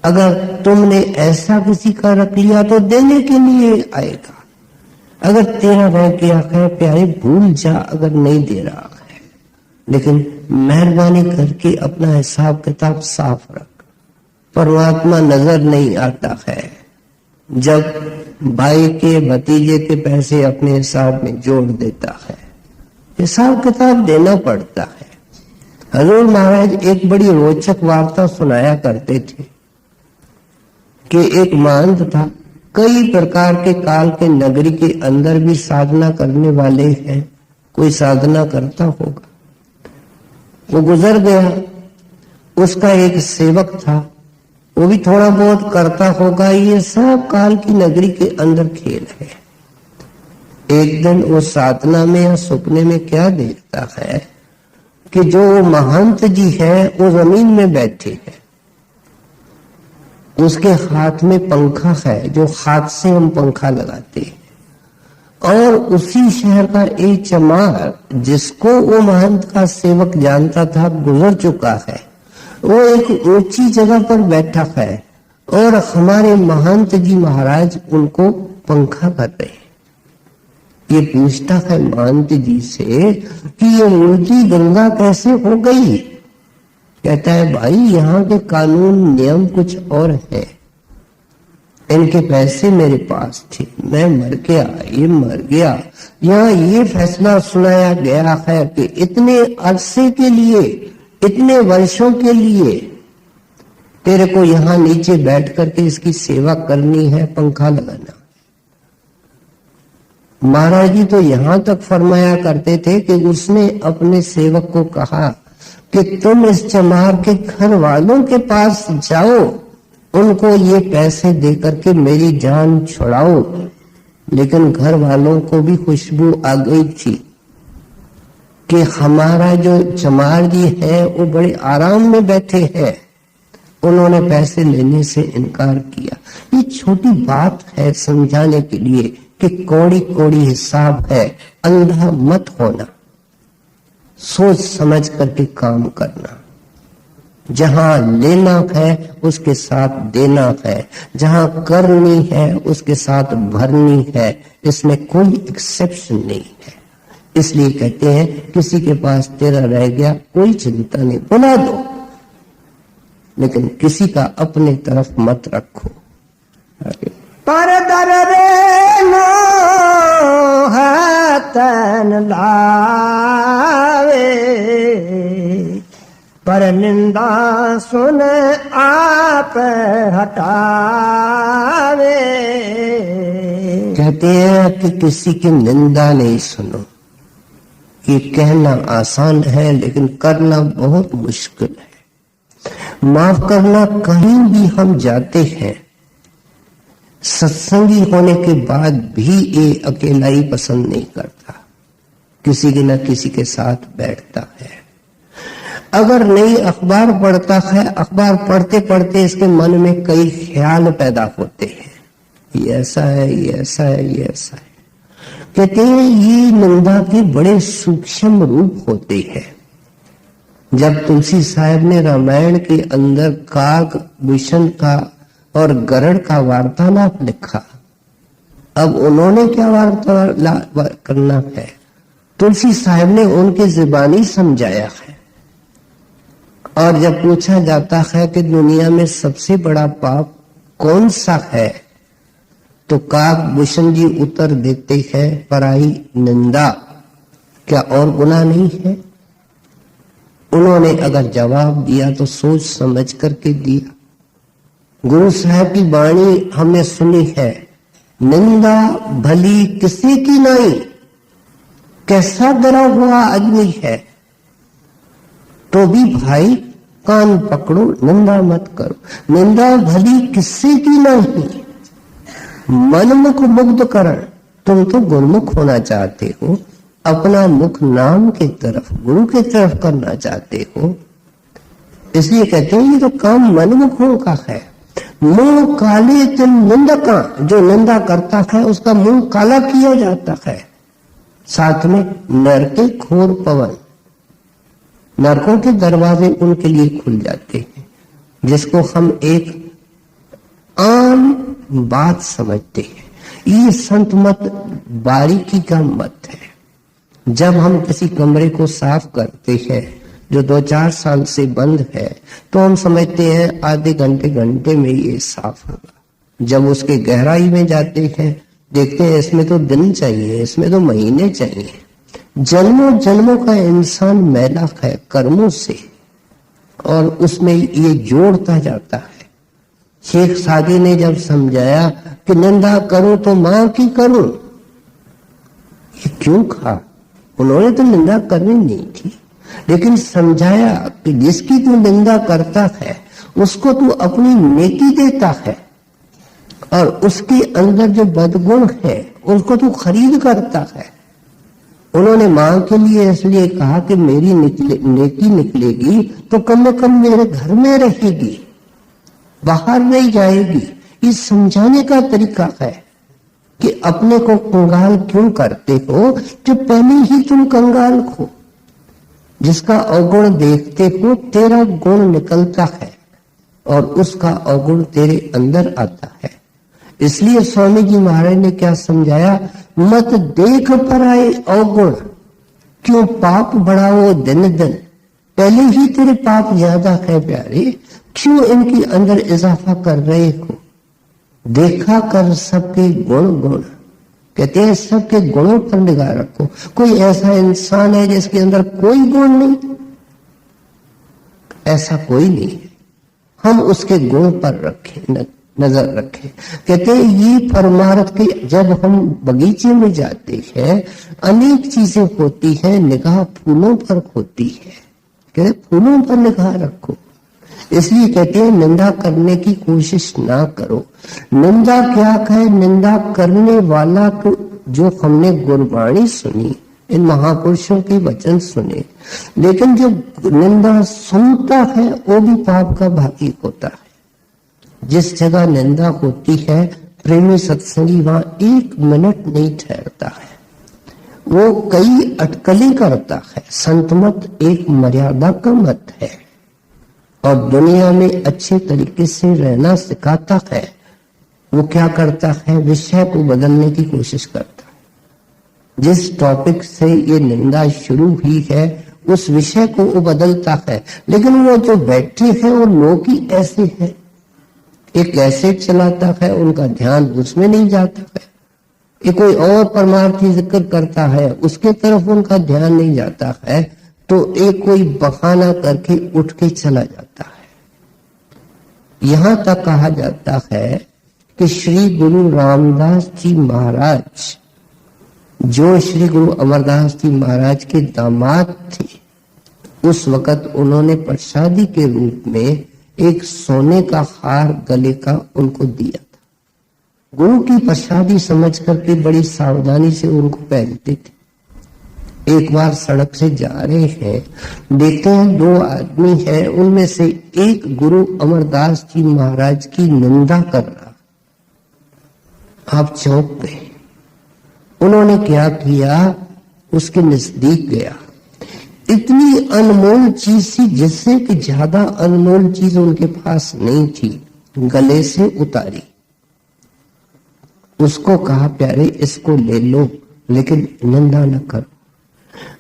अगर तुमने ऐसा किसी का रख लिया तो देने के लिए आएगा। अगर तेरा रह गया है प्यारे भूल जा अगर नहीं दे रहा है, लेकिन मेहरबानी करके अपना हिसाब किताब साफ रख। परमात्मा नजर नहीं आता है। जब भाई के भतीजे के पैसे अपने हिसाब में जोड़ देता है। हिसाब किताब देना पड़ता है। हजूर महाराज एक बड़ी रोचक वार्ता सुनाया करते थे कि एक महंत था, कई प्रकार के काल के नगरी के अंदर भी साधना करने वाले हैं, कोई साधना करता होगा। वो गुजर गया, उसका एक सेवक था, वो भी थोड़ा बहुत करता होगा। ये सब काल की नगरी के अंदर खेल है। एक दिन वो साधना में या सपने में क्या देखता है कि जो महंत जी है वो जमीन में बैठे हैं, उसके हाथ में पंखा है, जो हाथ से हम पंखा लगाते हैं, और उसी शहर का एक चमार जिसको वो महंत का सेवक जानता था गुजर चुका है, वो एक ऊंची जगह पर बैठा है और हमारे महंत जी महाराज उनको पंखा कर रहे हैं। ये पूछता है महंत जी से कि ये उल्टी गंगा कैसे हो गई। कहता है भाई यहाँ के कानून नियम कुछ और है, इनके पैसे मेरे पास थे, मैं मर गया, ये मर गया। यहाँ ये फैसला सुनाया गया है कि इतने अरसे के लिए, इतने वर्षों के लिए तेरे को यहाँ नीचे बैठ करके इसकी सेवा करनी है, पंखा लगाना। महाराज जी तो यहाँ तक फरमाया करते थे कि उसने अपने सेवक को कहा कि तुम इस चमार के घर वालों के पास जाओ, उनको ये पैसे दे करके मेरी जान छुड़ाओ। लेकिन घर वालों को भी खुशबू आ गई थी कि हमारा जो चमार जी है वो बड़े आराम में बैठे हैं, उन्होंने पैसे लेने से इनकार किया। ये छोटी बात है समझाने के लिए कि कौड़ी कौड़ी हिसाब है, अंधा मत होना, सोच समझ करके काम करना। जहां लेना है उसके साथ देना है, जहां करनी है उसके साथ भरनी है, इसमें कोई एक्सेप्शन नहीं है। इसलिए कहते हैं किसी के पास तेरा रह गया कोई चिंता नहीं, बुला दो, लेकिन किसी का अपने तरफ मत रखो। पर दर रे नो है तन लावे, पर निंदा सुन आप हटावे। कहते हैं कि किसी की निंदा नहीं सुनो। ये कहना आसान है लेकिन करना बहुत मुश्किल है। माफ करना, कहीं भी हम जाते हैं, सत्संगी होने के बाद भी ये अकेला ही पसंद नहीं करता, किसी के न किसी के साथ बैठता है। अगर नई अखबार पढ़ता है, अखबार पढ़ते पढ़ते इसके मन में कई ख्याल पैदा होते हैं, ये ऐसा है, ये ऐसा है, ये ऐसा है। कहते हैं ये निंदा के बड़े सूक्ष्म रूप होते हैं। जब तुलसी साहब ने रामायण के अंदर काग, विषण का और गरुड़ का वार्तालाप लिखा, अब उन्होंने क्या वार्तालाप करना है, तुलसी साहब ने उनके जुबानी समझाया है। और जब पूछा जाता है कि दुनिया में सबसे बड़ा पाप कौन सा है, तो काग भूषण जी उत्तर देते हैं पराई निंदा। क्या और गुनाह नहीं है? उन्होंने अगर जवाब दिया तो सोच समझ करके दिया। गुरु साहब की वाणी हमने सुनी है, निंदा भली किसी की नहीं, कैसा डरा हुआ आदमी है तो भी भाई कान पकड़ो, निंदा मत करो। निंदा भली किसी की नहीं, मनमुख मुग्ध करण। तुम तो गुरुमुख होना चाहते हो, अपना मुख नाम की तरफ, गुरु की तरफ करना चाहते हो, इसलिए कहते हैं ये तो काम मनमुखों का है। मुंह काले तिल निंदका, जो निंदा करता है उसका मुंह काला किया जाता है। साथ में नरके खोर पवन, नरकों के दरवाजे उनके लिए खुल जाते हैं, जिसको हम एक आम बात समझते हैं। ये संत मत बारीकी का मत है। जब हम किसी कमरे को साफ करते हैं जो 2-4 साल से बंद है, तो हम समझते हैं आधे घंटे में ये साफ होगा। जब उसके गहराई में जाते हैं देखते हैं इसमें तो दिन चाहिए, इसमें तो महीने चाहिए। जन्मों जन्मों का इंसान मैला है कर्मों से, और उसमें ये जोड़ता जाता है। शेख सादी ने जब समझाया कि निंदा करूं तो मां की करूं, ये क्यों कहा? उन्होंने तो निंदा करनी नहीं थी, लेकिन समझाया कि जिसकी तू निंदा करता है उसको तू अपनी नेकी देता है, और उसके अंदर जो बदगुण है उसको तू खरीद करता है। उन्होंने मां के लिए इसलिए कहा कि मेरी नेकी निकलेगी तो कम से कम मेरे घर में रहेगी, बाहर नहीं जाएगी। ये समझाने का तरीका है कि अपने को कंगाल क्यों करते हो, जो पहले ही तुम कंगाल हो। जिसका अवगुण देखते हो तेरा गुण निकलता है और उसका अवगुण तेरे अंदर आता है। इसलिए स्वामी जी महाराज ने क्या समझाया, मत देख पर आए अवगुण, क्यों पाप बढ़ाओ दिन दिन। पहले ही तेरे पाप ज्यादा है प्यारे, क्यों इनके अंदर इजाफा कर रहे हो। देखा कर सबके गुण गुण, कहते हैं सबके गुणों पर निगाह रखो। कोई ऐसा इंसान है जिसके अंदर कोई गुण नहीं? ऐसा कोई नहीं है। हम उसके गुण पर रखें, नजर रखें। कहते हैं ये परमार्थ के, जब हम बगीचे में जाते हैं अनेक चीजें होती हैं, निगाह फूलों पर होती है। कहते फूलों पर निगाह रखो। इसलिए कहते हैं निंदा करने की कोशिश ना करो। निंदा क्या कहे, निंदा करने वाला को जो हमने गुरबाणी सुनी, इन महापुरुषों के वचन सुने, लेकिन जो निंदा सुनता है वो भी पाप का भागी होता है। जिस जगह निंदा होती है प्रेमी सत्संगी वहां एक मिनट नहीं ठहरता है, वो कई अटकलें करता है। संत मत एक मर्यादा का मत है और दुनिया में अच्छे तरीके से रहना सिखाता है। वो क्या करता है, विषय को बदलने की कोशिश करता है। जिस टॉपिक से ये निंदा शुरू हुई है उस विषय को वो बदलता है, लेकिन वो जो बैठे हैं वो लोग ही ऐसे हैं। एक कैसेट चलाता है, उनका ध्यान उसमें नहीं जाता है। एक कोई और परमार्थी जिक्र करता है, उसके तरफ उनका ध्यान नहीं जाता है, तो एक कोई बहाना करके उठ के चला जाता है। यहां तक कहा जाता है कि श्री गुरु रामदास जी महाराज, जो श्री गुरु अमरदास जी महाराज के दामाद थे, उस वक्त उन्होंने प्रसादी के रूप में एक सोने का हार गले का उनको दिया था। गुरु की प्रसादी समझ करके बड़ी सावधानी से उनको पहनते थे। एक बार सड़क से जा रहे हैं, देखते हैं दो आदमी हैं, उनमें से एक गुरु अमरदास जी महाराज की निंदा कर रहा। आप चौंक गए। उन्होंने क्या किया, उसके नजदीक गया। इतनी अनमोल चीज थी जिससे कि ज्यादा अनमोल चीज उनके पास नहीं थी, गले से उतारी। उसको कहा प्यारे इसको ले लो, लेकिन निंदा न करो।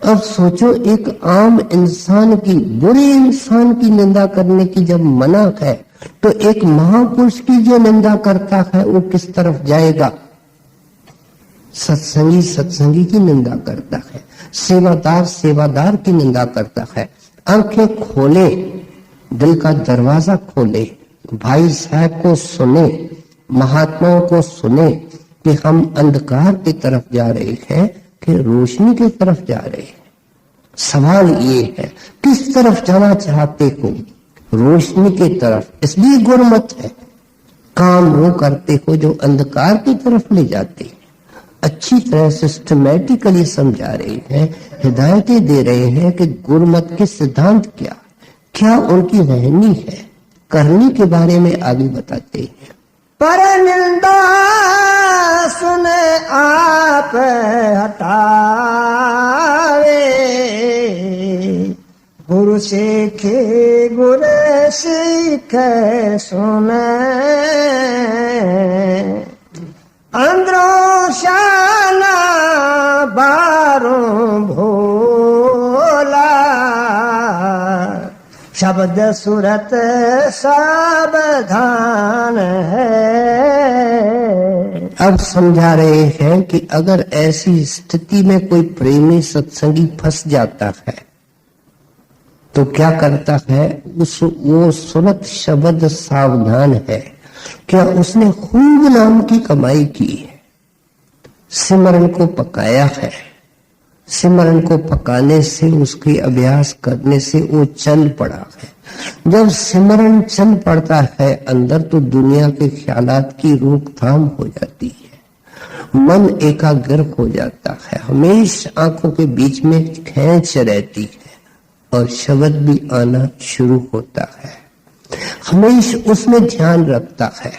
अब सोचो, एक आम इंसान की, बुरे इंसान की निंदा करने की जब मना है, तो एक महापुरुष की जो निंदा करता है वो किस तरफ जाएगा। सत्संगी सत्संगी की निंदा करता है, सेवादार सेवादार की निंदा करता है। आंखें खोले, दिल का दरवाजा खोले, भाई साहब को सुने, महात्माओं को सुने कि हम अंधकार की तरफ जा रहे हैं कि रोशनी की तरफ जा रहे हैं। सवाल ये है किस तरफ जाना चाहते हो, रोशनी की तरफ। इसलिए गुरमत है, काम वो करते हो जो अंधकार की तरफ ले जाते हैं। अच्छी तरह सिस्टमैटिकली समझा रहे हैं, हिदायतें दे रहे हैं कि गुरमत के सिद्धांत क्या क्या उनकी रहनी है, करने के बारे में आगे बताते हैं। पर निंदा सुने आप हटावे, गुरु सीखे गुरु सीख सुने, अंदरों शाना बारों भोला, शब्द सूरत सावधान है, अब समझा रहे हैं कि अगर ऐसी स्थिति में कोई प्रेमी सत्संगी फंस जाता है तो क्या करता है, वो सुरत शब्द सावधान है। क्या उसने खूब नाम की कमाई की है, सिमरन को पकाया है, सिमरन को पकाने से, उसके अभ्यास करने से वो चल पड़ा है। जब सिमरन चल पड़ता है अंदर तो दुनिया के ख्यालात की रोकथाम हो जाती है, मन एकाग्र हो जाता है, हमेशा आंखों के बीच में खींच रहती है और शब्द भी आना शुरू होता है, हमेशा उसमें ध्यान रखता है।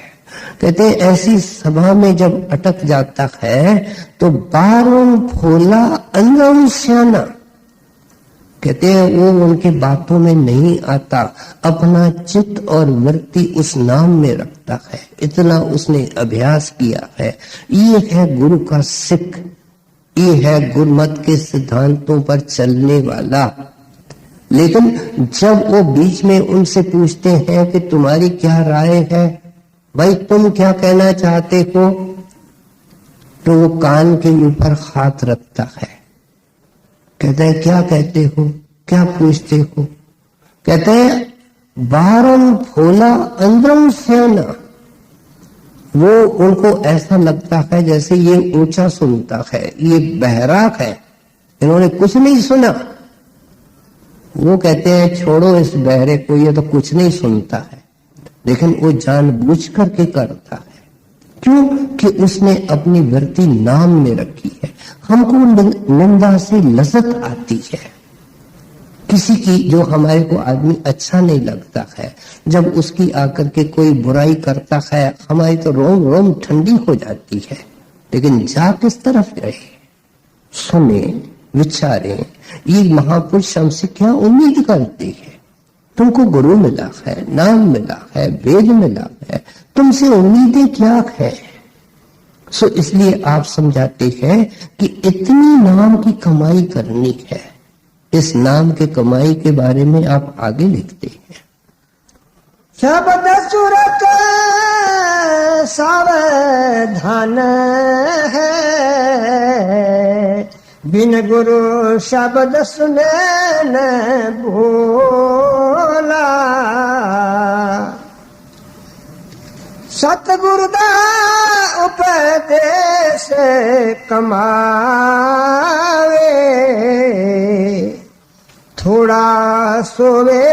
कहते हैं ऐसी सभा में जब अटक जाता है तो बारों फूला अंदरों श्याना, कहते हैं वो उनकी बातों में नहीं आता, अपना चित्त और वृत्ति उस नाम में रखता है, इतना उसने अभ्यास किया है। ये है गुरु का सिख, ये है गुरुमत के सिद्धांतों पर चलने वाला। लेकिन जब वो बीच में उनसे पूछते हैं कि तुम्हारी क्या राय है, भाई तुम क्या कहना चाहते हो, तो वो कान के ऊपर हाथ रखता है, कहते हैं क्या कहते हो, क्या पूछते हो, कहते हैं बारम फूला अंदरम श्याना। वो उनको ऐसा लगता है जैसे ये ऊंचा सुनता है, ये बहराक है, इन्होंने कुछ नहीं सुना। वो कहते हैं छोड़ो इस बहरे को, ये तो कुछ नहीं सुनता है, लेकिन वो जानबूझ करके करता है। क्यों? कि उसने अपनी वृत्ति नाम में रखी है। हमको निंदा से लज्जत आती है, किसी की जो हमारे को आदमी अच्छा नहीं लगता है, जब उसकी आकर के कोई बुराई करता है हमारी तो रोम रोम ठंडी हो जाती है। लेकिन जा किस तरफ रहे, सुने, विचारें, ये महापुरुष हमसे क्या उम्मीद करते हैं। तुमको गुरु मिला है, नाम मिला है, वेद मिला है, तुमसे उम्मीदें क्या है। सो इसलिए आप समझाते हैं कि इतनी नाम की कमाई करनी है। इस नाम के कमाई के बारे में आप आगे लिखते हैं, शब्द सूरत सावधान है, बिन गुरु शब्द सुने न भोला। सतगुरु दा उपदेश कमावे, थोड़ा सोवे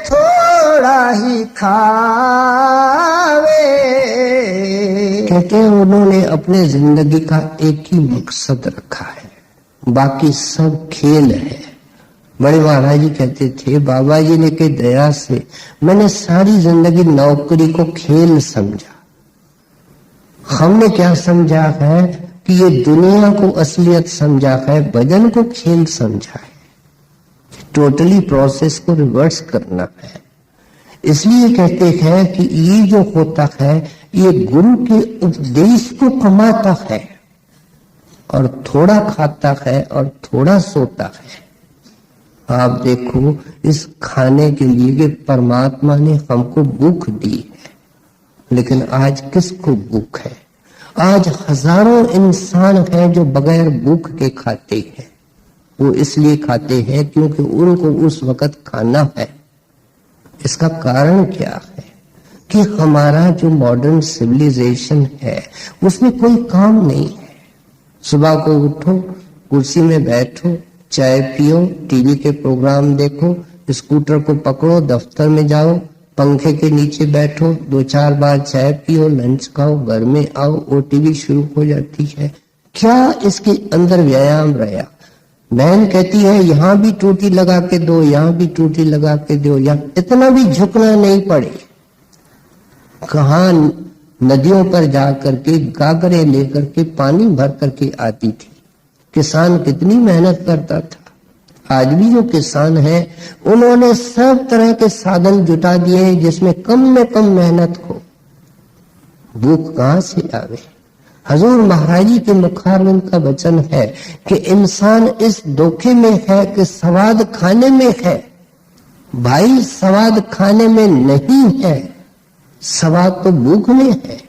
थोड़ा ही खावे। कहते हैं उन्होंने अपने जिंदगी का एक ही मकसद रखा है, बाकी सब खेल है। बड़े महाराज जी कहते थे बाबा जी ने के दया से मैंने सारी जिंदगी नौकरी को खेल समझा। हमने क्या समझा है कि ये दुनिया को असलियत समझा है, भजन को खेल समझा है। टोटली प्रोसेस को रिवर्स करना है। इसलिए कहते हैं कि ये जो होता है ये गुरु के उपदेश को कमाता है और थोड़ा खाता है और थोड़ा सोता है। आप देखो इस खाने के लिए कि परमात्मा ने हमको भूख दी है, लेकिन आज किसको भूख है? आज हजारों इंसान हैं जो बगैर भूख के खाते हैं। वो इसलिए खाते हैं क्योंकि उनको उस वक्त खाना है। इसका कारण क्या है कि हमारा जो मॉडर्न सिविलाइजेशन है उसमें कोई काम नहीं है। सुबह को उठो, कुर्सी में बैठो, चाय पियो, टीवी के प्रोग्राम देखो, स्कूटर को पकड़ो, दफ्तर में जाओ, पंखे के नीचे बैठो, 2-4 बार चाय पियो, लंच खाओ, घर में आओ, ओटीवी शुरू हो जाती है। क्या इसके अंदर व्यायाम रहा? बहन कहती है यहाँ भी टूटी लगा के दो, यहाँ भी टूटी लगा के दो, यहाँ इतना भी झुकना नहीं पड़े। कहाँ नदियों पर जा करके गागरे लेकर के पानी भर करके आती थी। किसान कितनी मेहनत करता था। आज भी जो किसान है उन्होंने सब तरह के साधन जुटा दिए हैं जिसमें कम में कम मेहनत हो। भूख कहां से आवे? हजूर महाराज जी के मुखारबिंद का वचन है कि इंसान इस धोखे में है कि स्वाद खाने में है। भाई स्वाद खाने में नहीं है, स्वाद तो भूख में है।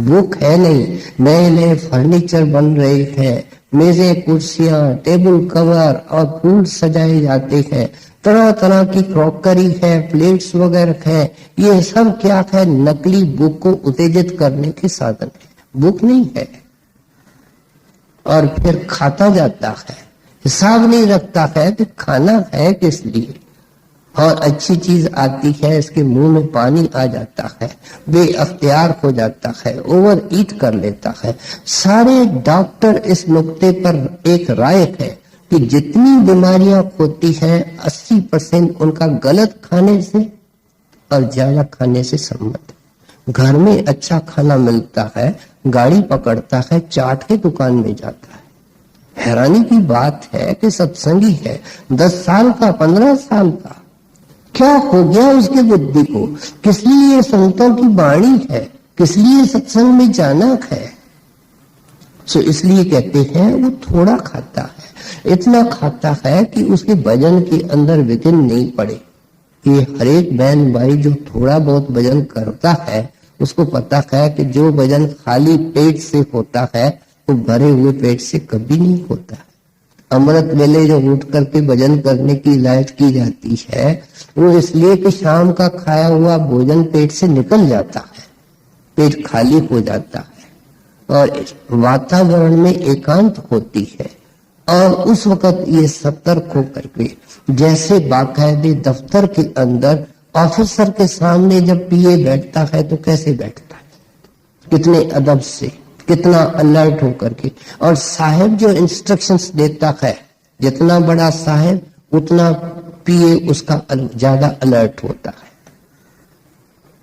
भूख है नहीं। नए नए फर्नीचर बन रहे हैं, मेजें, कुर्सियां, टेबल कवर और फूल सजाए जाते हैं, तरह तरह की क्रॉकरी है, प्लेट्स वगैरह है। ये सब क्या है? नकली भूख को उत्तेजित करने के साधन है। भूख नहीं है। और फिर खाता जाता है, हिसाब नहीं रखता है कि खाना है किस लिए। और अच्छी चीज आती है, इसके मुंह में पानी आ जाता है, बेअख्तियार हो जाता है, ओवर ईट कर लेता है। सारे डॉक्टर इस नुक्ते पर एक राय है कि जितनी बीमारियां होती हैं 80% उनका गलत खाने से और ज्यादा खाने से संबंध। घर में अच्छा खाना मिलता है, गाड़ी पकड़ता है, चाट के दुकान में जाता है। हैरानी की बात है कि सत्संगी है, 10 साल का, 15 साल का, क्या हो गया उसके बुद्धि को? किस लिए संतों की वाणी है, किस लिए सत्संग में जाना है? सो इसलिए कहते हैं वो थोड़ा खाता है, इतना खाता है कि उसके वजन के अंदर विघ्न नहीं पड़े। ये हर एक बहन भाई जो थोड़ा बहुत वजन करता है उसको पता है कि जो वजन खाली पेट से होता है वो भरे हुए पेट से कभी नहीं होता। अमृत वेले जो उठ करके भजन करने की हिदायत की जाती है वो इसलिए कि शाम का खाया हुआ भोजन पेट से निकल जाता है, पेट खाली हो जाता है और वातावरण में एकांत होती है। और उस वक्त ये सतर्क होकर के, जैसे बाकायदे दफ्तर के अंदर ऑफिसर के सामने जब पीए बैठता है तो कैसे बैठता है, कितने अदब से, कितना अलर्ट होकर के। और साहब जो इंस्ट्रक्शंस देता है, जितना बड़ा साहब उतना पीए उसका ज्यादा अलर्ट होता है।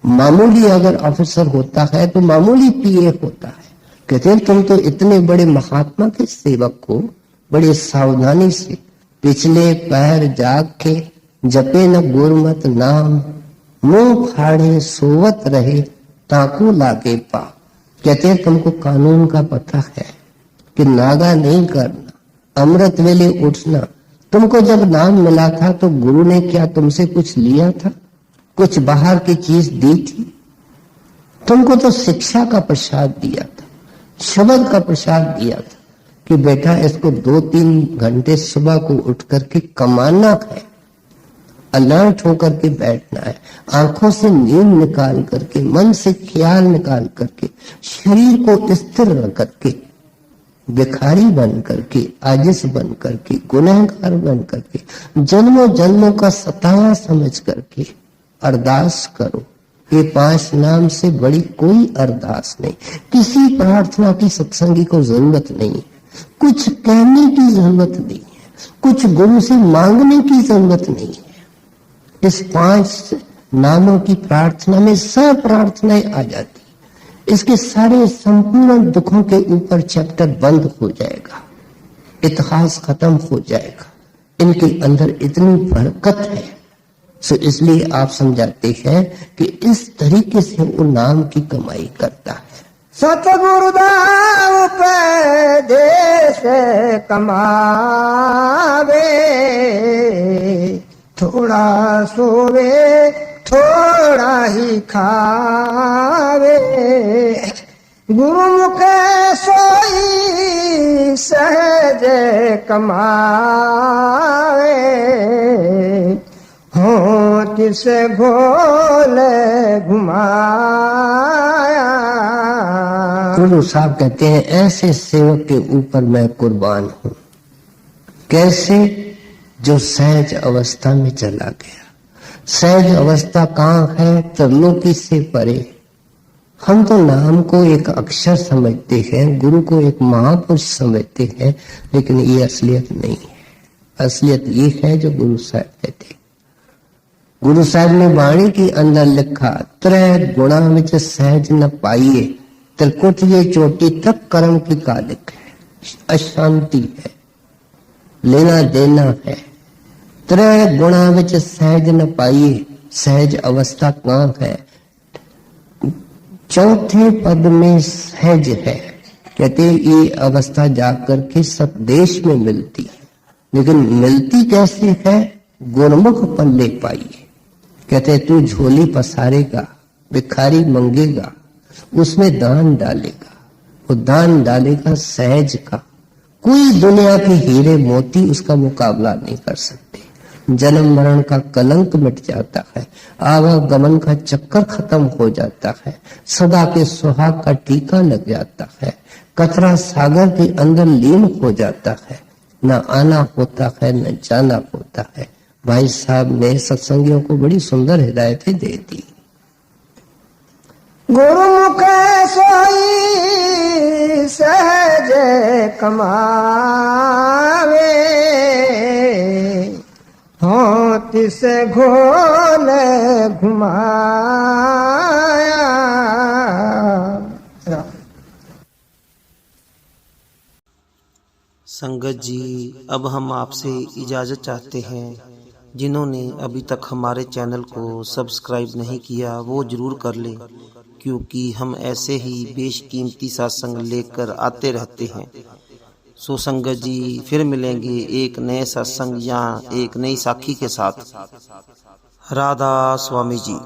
मामूली अगर ऑफिसर होता है तो मामूली पीए होता है। कहते हैं तुम तो इतने बड़े महात्मा के सेवक को बड़े सावधानी से पिछले पैर जाग के जपे न गुरमत नाम, मुंह फाड़े सोवत रहे ताकू लागे पा। कहते हैं तुमको कानून का पता है कि नागा नहीं करना, अमृत वेले उठना। तुमको जब नाम मिला था तो गुरु ने क्या तुमसे कुछ लिया था, कुछ बाहर की चीज दी थी? तुमको तो शिक्षा का प्रसाद दिया था, शब्द का प्रसाद दिया था कि बेटा इसको 2-3 घंटे सुबह को उठ करके कमाना है, अलर्ट होकर के बैठना है, आंखों से नींद निकाल करके, मन से ख्याल निकाल करके, शरीर को स्थिर रख करके, भिखारी बन करके, आजिज बन करके, गुनहगार बन करके, जन्मों जन्मों का सताया समझ करके अरदास करो। ये 5 नाम से बड़ी कोई अरदास नहीं। किसी प्रार्थना की सत्संगी को जरूरत नहीं है, कुछ कहने की जरूरत नहीं है, कुछ गुरु से मांगने की जरूरत नहीं है। इस 5 नामों की प्रार्थना में सब प्रार्थनाएं आ जाती, इसके सारे संपूर्ण दुखों के ऊपर चैप्टर बंद हो जाएगा, इतिहास खत्म हो जाएगा। इनके अंदर इतनी बरकत है। सो इसलिए आप समझाते हैं कि इस तरीके से वो नाम की कमाई करता है। सतगुरु दाव पे देश कमावे, थोड़ा सोवे थोड़ा ही खावे, गुरुमुख सोई सहज कमावे, हो तिसे भोले घुमाया। गुरु साहब कहते हैं ऐसे सेवक के ऊपर मैं कुर्बान हूं। कैसे? जो सहज अवस्था में चला गया। सहज अवस्था कहाँ है? त्रिलोकी से परे। हम तो नाम को एक अक्षर समझते हैं, गुरु को एक महापुरुष समझते हैं, लेकिन ये असलियत नहीं है। असलियत ये है जो गुरु साहब कहते। गुरु साहब ने वाणी के अंदर लिखा, त्रै गुणा विच सहज न पाइए, त्रिकुट ये चोटी तक कर्म की कालिक है। अशांति है, लेना देना है। त्रै गुणा विच सहज न पाइए, सहज अवस्था कहाँ है? चौथे पद में सहज है। कहते ये अवस्था जाकर के सतदेश में मिलती है, लेकिन मिलती कैसे है? गुरमुख पल्ले पाइए। कहते तू झोली पसारेगा, भिखारी मंगेगा, उसमें दान डालेगा, वो दान डालेगा सहज का। कोई दुनिया के हीरे मोती उसका मुकाबला नहीं कर सकते। जन्म मरण का कलंक मिट जाता है, आवागमन का चक्कर खत्म हो जाता है, सदा के सुहाग का टीका लग जाता है, कतरा सागर के अंदर लीन हो जाता है, न आना होता है न जाना होता है। भाई साहब ने सत्संगियों को बड़ी सुंदर हिदायतें दे दी। गुरुमुख सोई सहज कमावे, होती से घोल घुमाया। संगत जी, अब हम आपसे इजाज़त चाहते हैं। जिन्होंने अभी तक हमारे चैनल को सब्सक्राइब नहीं किया वो ज़रूर कर लें, क्योंकि हम ऐसे ही बेशकीमती सत्संग लेकर आते रहते हैं। सो संगत जी, फिर मिलेंगे एक नए सत्संग या एक नई साखी के साथ। राधा स्वामी जी।